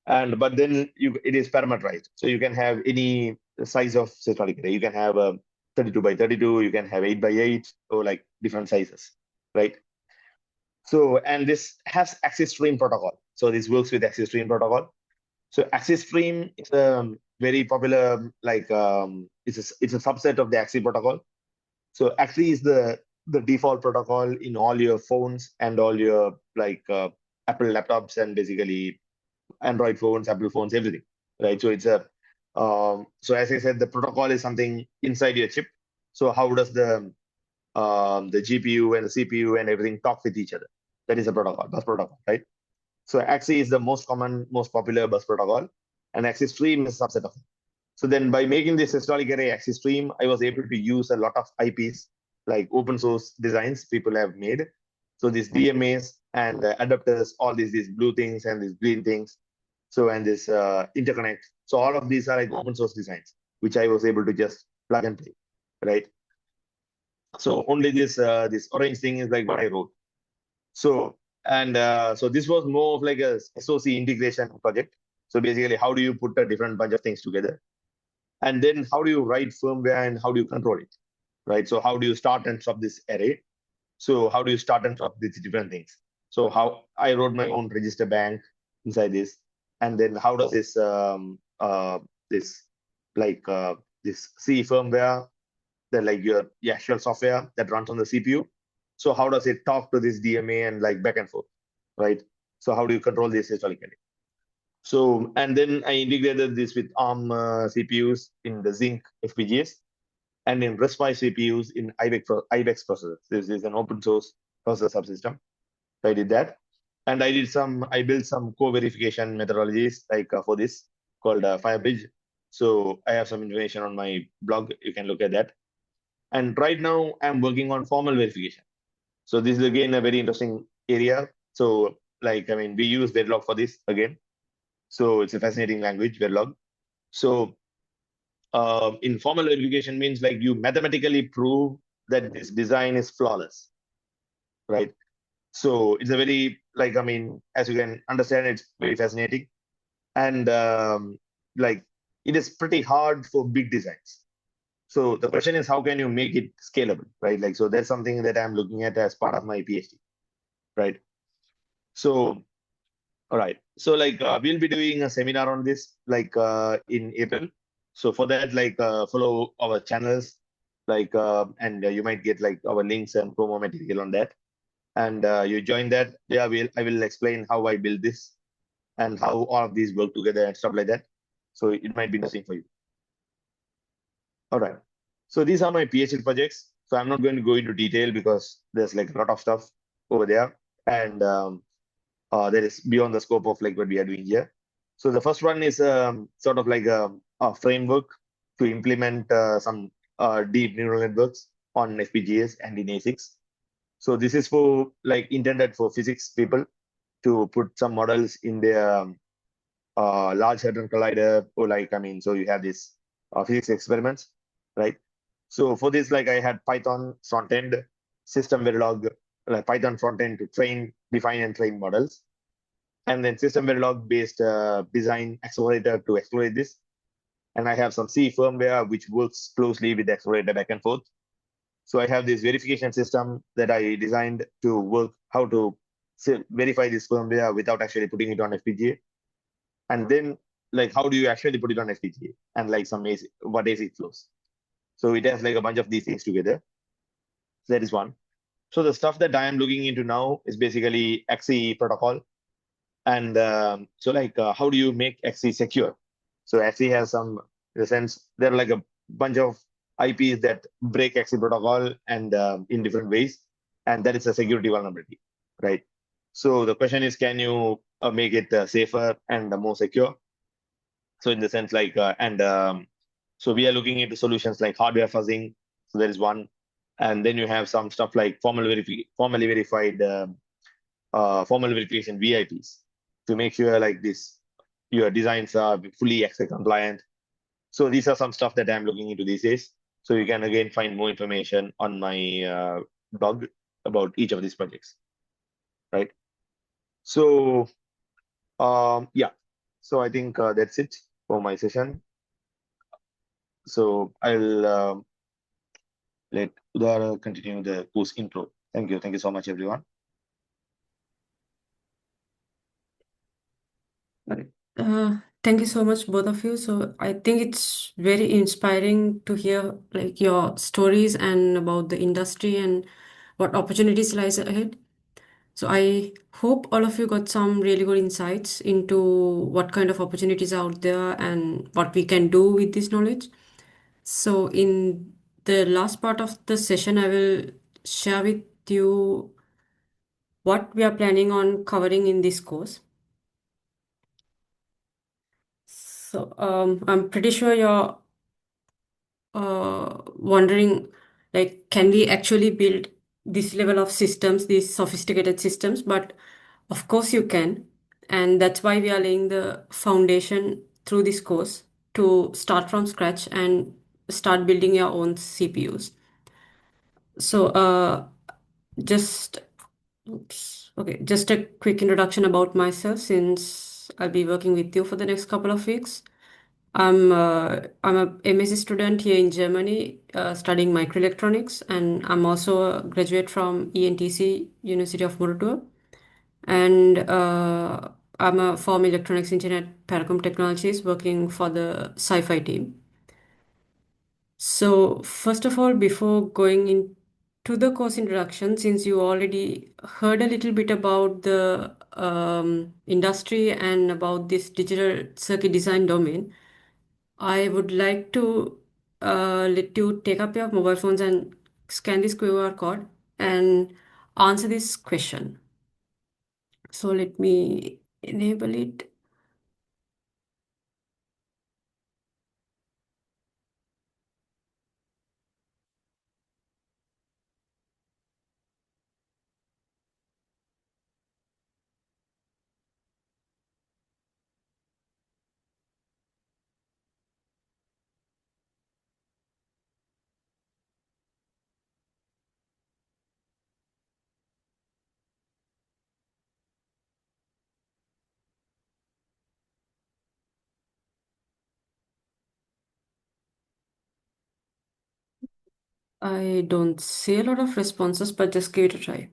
And but then it is parameterized, so you can have any size of systolic array. You can have a 32 by 32, you can have 8 by 8, or like different sizes, right? So, and this has axis stream protocol. So this works with axis stream protocol. So axis stream is a very popular, like it's a subset of the axis protocol. So actually is the default protocol in all your phones and all your like Apple laptops and basically Android phones, Apple phones, everything, right? So it's a so as I said, the protocol is something inside your chip. So how does the GPU and the CPU and everything talk with each other? That is a protocol, bus protocol, right? So Axis is the most common, most popular bus protocol, and Axis Stream is a subset of it. So then by making this systolic array Axis Stream, I was able to use a lot of IPs, like open source designs people have made. So these DMAs and adapters, all these blue things and these green things. So and this interconnect. So all of these are like open source designs, which I was able to just plug and play, right? So only this orange thing is like what I wrote. So and so this was more of like a SOC integration project. So basically, how do you put a different bunch of things together, and then how do you write firmware and how do you control it, right? So how do you start and stop this array? So how do you start and stop these different things? So how I wrote my own register bank inside this, and then how does this like this C firmware, the like your actual software that runs on the CPU. So how does it talk to this DMA and like back and forth, right? So how do you control this historically? So and then I integrated this with ARM CPUs in the Zinc FPGAs and in RISC-V CPUs in IBEX processors. This is an open source processor subsystem. So I did that, and I built some co-verification methodologies like for this called Firebridge. So I have some information on my blog. You can look at that. And right now I'm working on formal verification. So this is again a very interesting area. So like, I mean, we use Verilog for this again. So it's a fascinating language, Verilog. So informal verification means like you mathematically prove that this design is flawless, right? So it's a very, like, I mean, as you can understand, it's very fascinating. And like, it is pretty hard for big designs. So the question is, how can you make it scalable, right? Like, so that's something that I'm looking at as part of my PhD, right? So, all right. So like, we'll be doing a seminar on this, like in April. So for that, like, follow our channels, like, and you might get like our links and promo material on that. And you join that. Yeah, I will explain how I build this and how all of these work together and stuff like that. So it might be interesting for you. All right. So these are my PhD projects. So I'm not going to go into detail because there's like a lot of stuff over there, and that is beyond the scope of like what we are doing here. So the first one is sort of like a framework to implement some deep neural networks on FPGAs and in ASICs. So this is for like intended for physics people to put some models in their Large Hadron Collider, or like, I mean, so you have this physics experiments, right? So for this, like I had Python front end, system Verilog, like Python front end to train, define, and train models, and then system Verilog based design accelerator to accelerate this. And I have some C firmware which works closely with the accelerator back and forth. So I have this verification system that I designed to work how to verify this firmware without actually putting it on FPGA. And then like how do you actually put it on FPGA and like some AC, what AC flows. So it has like a bunch of these things together. So that is one. So the stuff that I am looking into now is basically XE protocol. And so like how do you make XE secure? So XE has some, in the sense, there are like a bunch of IPs that break XE protocol and in different ways. And that is a security vulnerability, right? So the question is, can you make it safer and more secure? So in the sense like, so we are looking into solutions like hardware fuzzing. So there is one. And then you have some stuff like formally verified formal verification VIPs to make sure like this your designs are fully XA compliant. So these are some stuff that I'm looking into these days. So you can again find more information on my blog about each of these projects, right? So yeah, so I think that's it for my session. So I'll let Udara continue the course intro. Thank you. Thank you so much, everyone. Right. Thank you so much, both of you. So I think it's very inspiring to hear like your stories and about the industry and what opportunities lies ahead. So I hope all of you got some really good insights into what kind of opportunities are out there and what we can do with this knowledge. So in the last part of the session, I will share with you what we are planning on covering in this course. So I'm pretty sure you're wondering, like, can we actually build this level of systems, these sophisticated systems? But of course you can, and that's why we are laying the foundation through this course to start from scratch and start building your own CPUs. So just oops, okay, just a quick introduction about myself since I'll be working with you for the next couple of weeks. I'm a MSc student here in Germany, studying microelectronics, and I'm also a graduate from ENTC, University of Murudua, and I'm a former electronics engineer at Paracom Technologies, working for the sci-fi team. So first of all, before going into the course introduction, since you already heard a little bit about the industry and about this digital circuit design domain, I would like to let you take up your mobile phones and scan this QR code and answer this question. So let me enable it. I don't see a lot of responses, but just give it a try.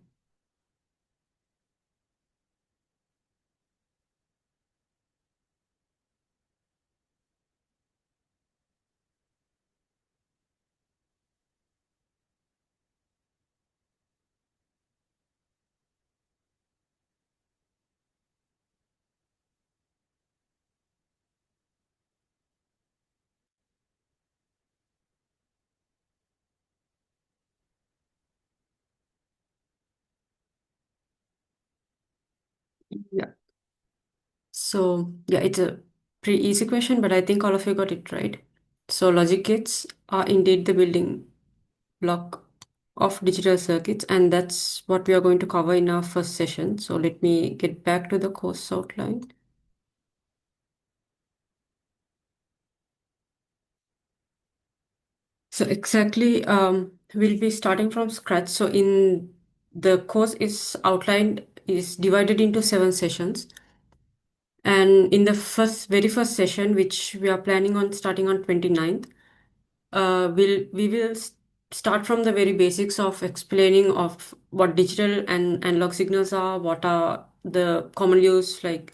Yeah. So yeah, it's a pretty easy question, but I think all of you got it right. So logic gates are indeed the building block of digital circuits, and that's what we are going to cover in our first session. So let me get back to the course outline. So exactly, we'll be starting from scratch. So in the course is divided into 7 sessions. And in the very first session, which we are planning on starting on 29th, we will start from the very basics of explaining of what digital and analog signals are, what are the common use, like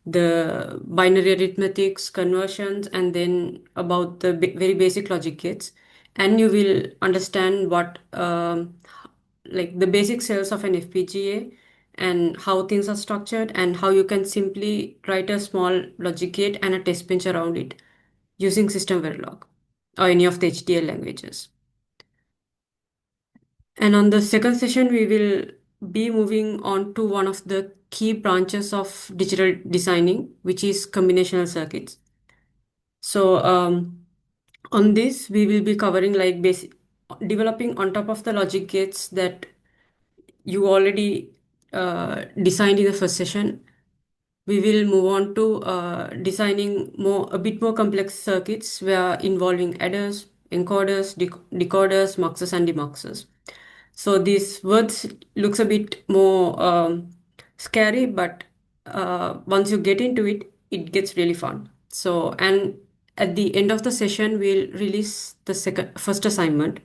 the binary arithmetics, conversions, and then about the very basic logic gates. And you will understand what like the basic cells of an FPGA and how things are structured and how you can simply write a small logic gate and a test bench around it using system Verilog or any of the HDL languages. And on the second session, we will be moving on to one of the key branches of digital designing, which is combinational circuits. So on this, we will be covering like basic developing on top of the logic gates that you already designed in the first session. We will move on to designing a bit more complex circuits where involving adders, encoders, decoders, muxes, and demuxes. So these words looks a bit more scary, but once you get into it, it gets really fun. So, and at the end of the session, we'll release the first assignment,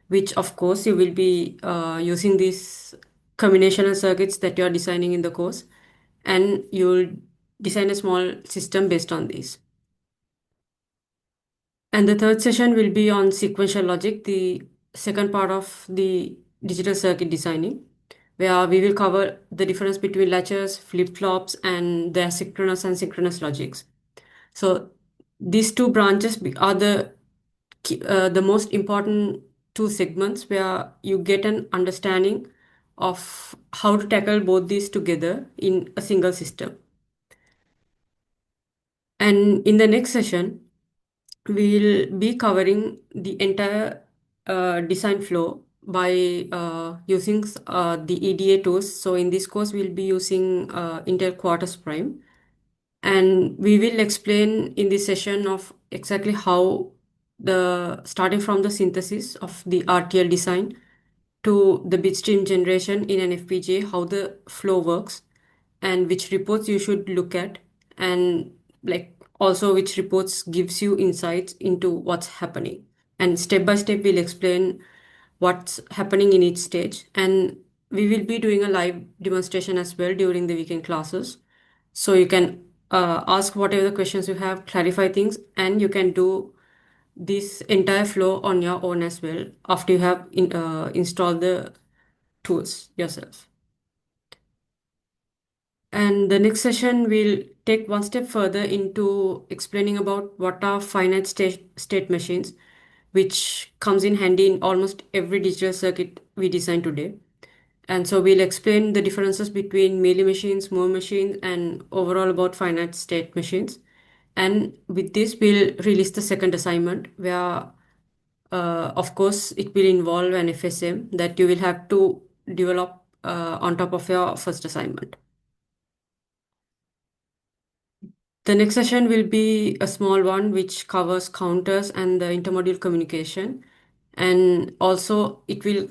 which of course you will be using these combinational circuits that you are designing in the course, and you'll design a small system based on these. And the third session will be on sequential logic, the second part of the digital circuit designing, where we will cover the difference between latches, flip-flops, and their synchronous and synchronous logics. So these two branches are the most important two segments where you get an understanding of how to tackle both these together in a single system. And in the next session, we'll be covering the entire design flow by using the EDA tools. So in this course, we'll be using Intel Quartus Prime. And we will explain in this session of exactly how starting from the synthesis of the RTL design to the bitstream generation in an FPGA, how the flow works and which reports you should look at, and like also which reports gives you insights into what's happening. And step by step, we'll explain what's happening in each stage. And we will be doing a live demonstration as well during the weekend classes. So you can ask whatever the questions you have, clarify things, and you can do this entire flow on your own as well after you have installed the tools yourself. And the next session will take one step further into explaining about what are finite state machines, which comes in handy in almost every digital circuit we design today. And so we'll explain the differences between Mealy machines, Moore machines, and overall about finite state machines. And with this, we'll release the second assignment where, of course, it will involve an FSM that you will have to develop on top of your first assignment. The next session will be a small one which covers counters and the intermodule communication. And also we will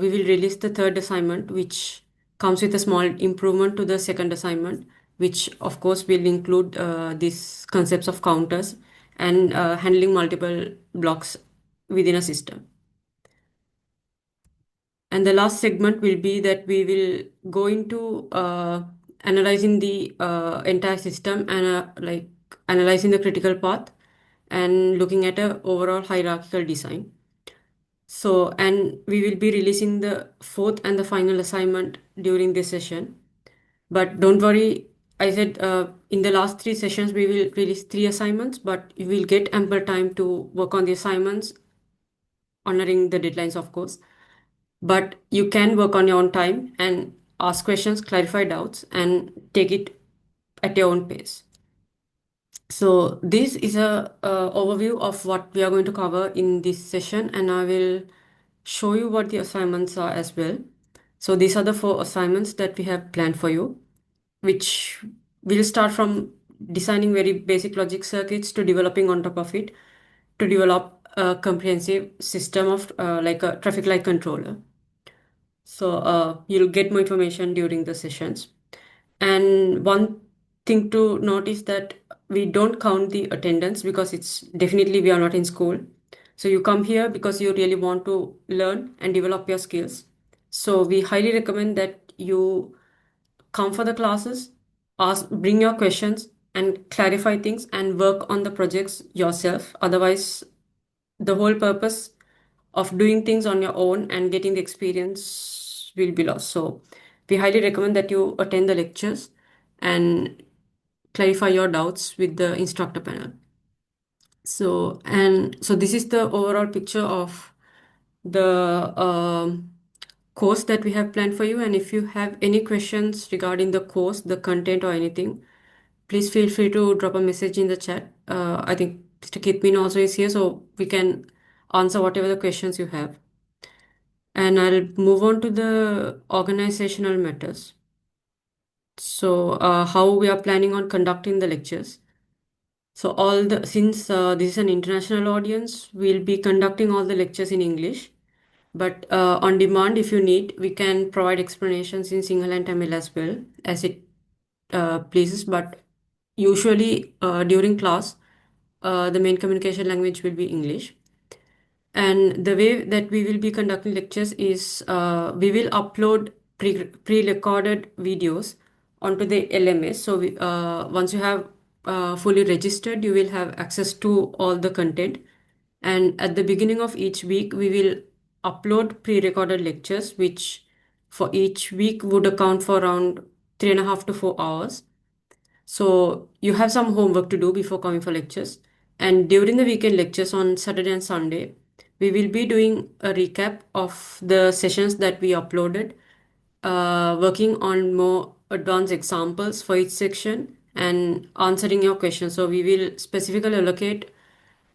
release the third assignment, which comes with a small improvement to the second assignment, which of course will include these concepts of counters and handling multiple blocks within a system. And the last segment will be that we will go into analyzing the entire system and like analyzing the critical path and looking at a overall hierarchical design. So, and we will be releasing the fourth and the final assignment during this session. But don't worry, I said in the last 3 sessions we will release 3 assignments, but you will get ample time to work on the assignments, honoring the deadlines, of course. But you can work on your own time and ask questions, clarify doubts, and take it at your own pace. So this is a overview of what we are going to cover in this session, and I will show you what the assignments are as well. So these are the 4 assignments that we have planned for you, which will start from designing very basic logic circuits to developing on top of it to develop a comprehensive system of like a traffic light controller. So you'll get more information during the sessions. And one thing to note is that we don't count the attendance because it's definitely we are not in school. So you come here because you really want to learn and develop your skills. So we highly recommend that you come for the classes, ask, bring your questions and clarify things and work on the projects yourself. Otherwise, the whole purpose of doing things on your own and getting the experience will be lost. So we highly recommend that you attend the lectures and clarify your doubts with the instructor panel. So this is the overall picture of the course that we have planned for you. And if you have any questions regarding the course, the content or anything, please feel free to drop a message in the chat. I think Mr. Kitmin also is here, so we can answer whatever the questions you have. And I'll move on to the organizational matters. So, how we are planning on conducting the lectures. So, since this is an international audience, we'll be conducting all the lectures in English. But on demand, if you need, we can provide explanations in Sinhala and Tamil as well as it pleases. But usually during class, the main communication language will be English. And the way that we will be conducting lectures is we will upload pre-recorded videos onto the LMS. So once you have fully registered, you will have access to all the content. And at the beginning of each week, we will upload pre-recorded lectures, which for each week would account for around 3.5 to 4 hours. So you have some homework to do before coming for lectures. And during the weekend lectures on Saturday and Sunday, we will be doing a recap of the sessions that we uploaded, working on more advanced examples for each section and answering your questions. So we will specifically allocate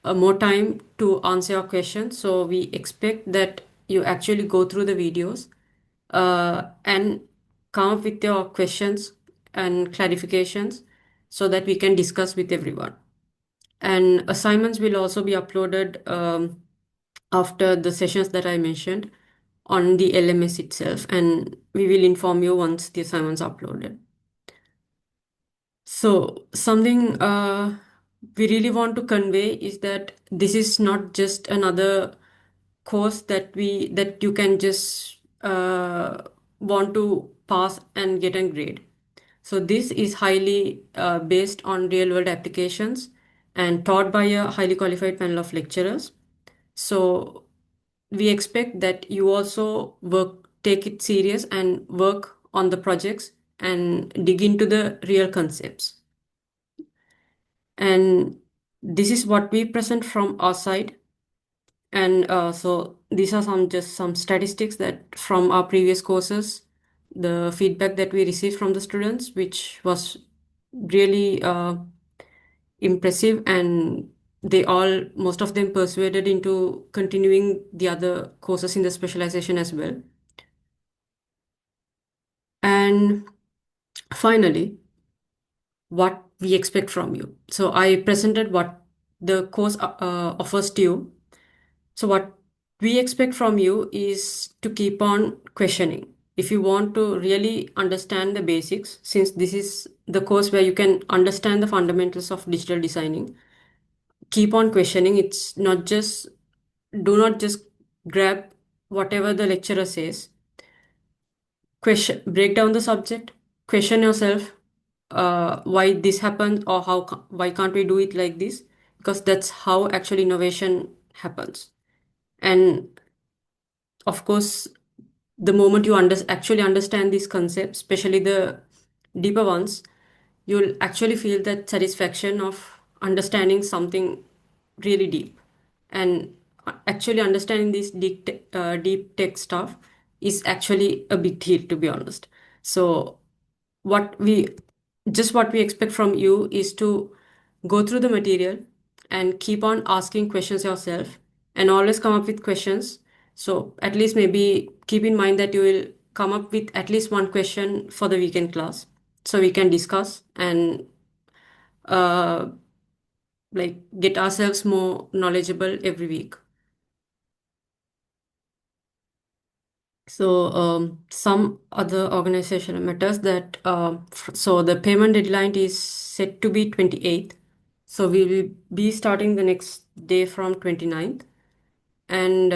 more time to answer your questions. So we expect that you actually go through the videos and come up with your questions and clarifications so that we can discuss with everyone. And assignments will also be uploaded after the sessions that I mentioned on the LMS itself, and we will inform you once the assignments are uploaded. So, something we really want to convey is that this is not just another course that you can just want to pass and get a grade. So this is highly based on real world applications and taught by a highly qualified panel of lecturers. So we expect that you also take it serious and work on the projects and dig into the real concepts. And this is what we present from our side. And so these are some statistics that from our previous courses, the feedback that we received from the students, which was really impressive, and most of them persuaded into continuing the other courses in the specialization as well. And finally, what we expect from you. So I presented what the course offers to you. So what we expect from you is to keep on questioning. If you want to really understand the basics, since this is the course where you can understand the fundamentals of digital designing, keep on questioning. It's not just, do not just grab whatever the lecturer says. Question, break down the subject, question yourself why this happened, or why can't we do it like this, because that's how actually innovation happens. And of course, the moment you actually understand these concepts, especially the deeper ones, you'll actually feel that satisfaction of understanding something really deep. And actually understanding this deep tech stuff is actually a big deal, to be honest. So what we what we expect from you is to go through the material and keep on asking questions yourself and always come up with questions. So at least maybe keep in mind that you will come up with at least one question for the weekend class so we can discuss and uh, get ourselves more knowledgeable every week. Some other organizational matters that so the payment deadline is set to be 28th. So we will be starting the next day from 29th. And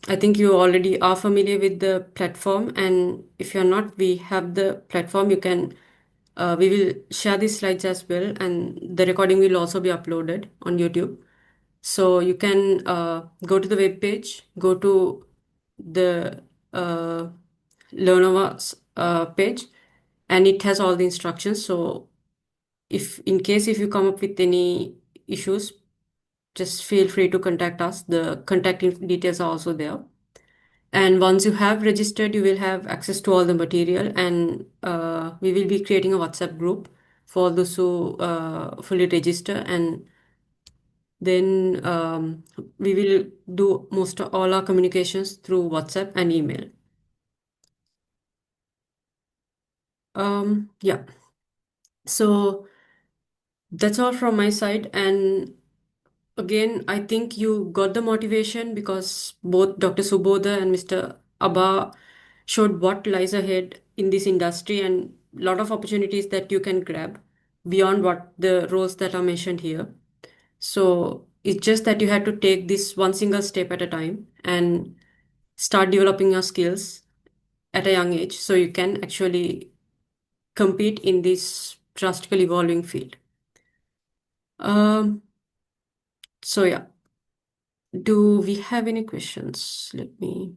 I think you already are familiar with the platform. And if you're not, we have the platform. You can we will share these slides as well, and the recording will also be uploaded on YouTube. So you can go to the web page, go to the uh, Learnova's page, and it has all the instructions. So if in case if you come up with any issues, just feel free to contact us. The contact details are also there. And once you have registered, you will have access to all the material, and we will be creating a WhatsApp group for those who fully register, and then we will do most of all our communications through WhatsApp and email. Yeah, so that's all from my side. And again, I think you got the motivation because both Dr. Subodha and Mr. Abba showed what lies ahead in this industry and a lot of opportunities that you can grab beyond what the roles that are mentioned here. So it's just that you had to take this one single step at a time and start developing your skills at a young age so you can actually compete in this drastically evolving field. Um, so yeah, do we have any questions? Let me.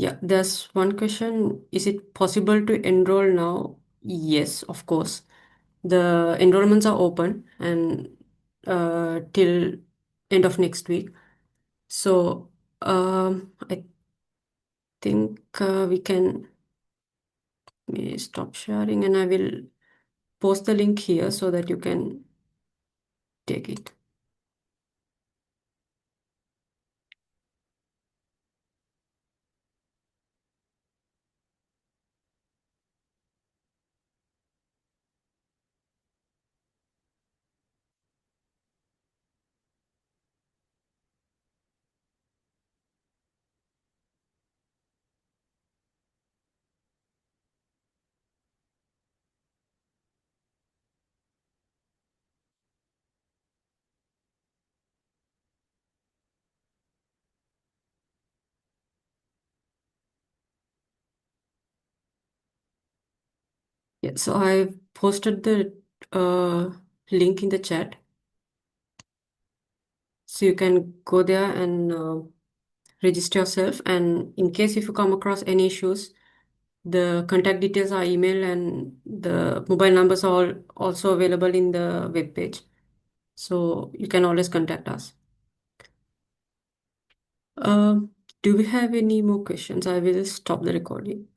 Yeah, there's one question. Is it possible to enroll now? Yes, of course. The enrollments are open and till end of next week. So I think we can stop sharing and I will post the link here so that you can take it. Yeah, so I've posted the uh, link in the chat. So you can go there and register yourself. And in case if you come across any issues, the contact details are email and the mobile numbers are all also available in the web page. So you can always contact us. Um, do we have any more questions? I will stop the recording.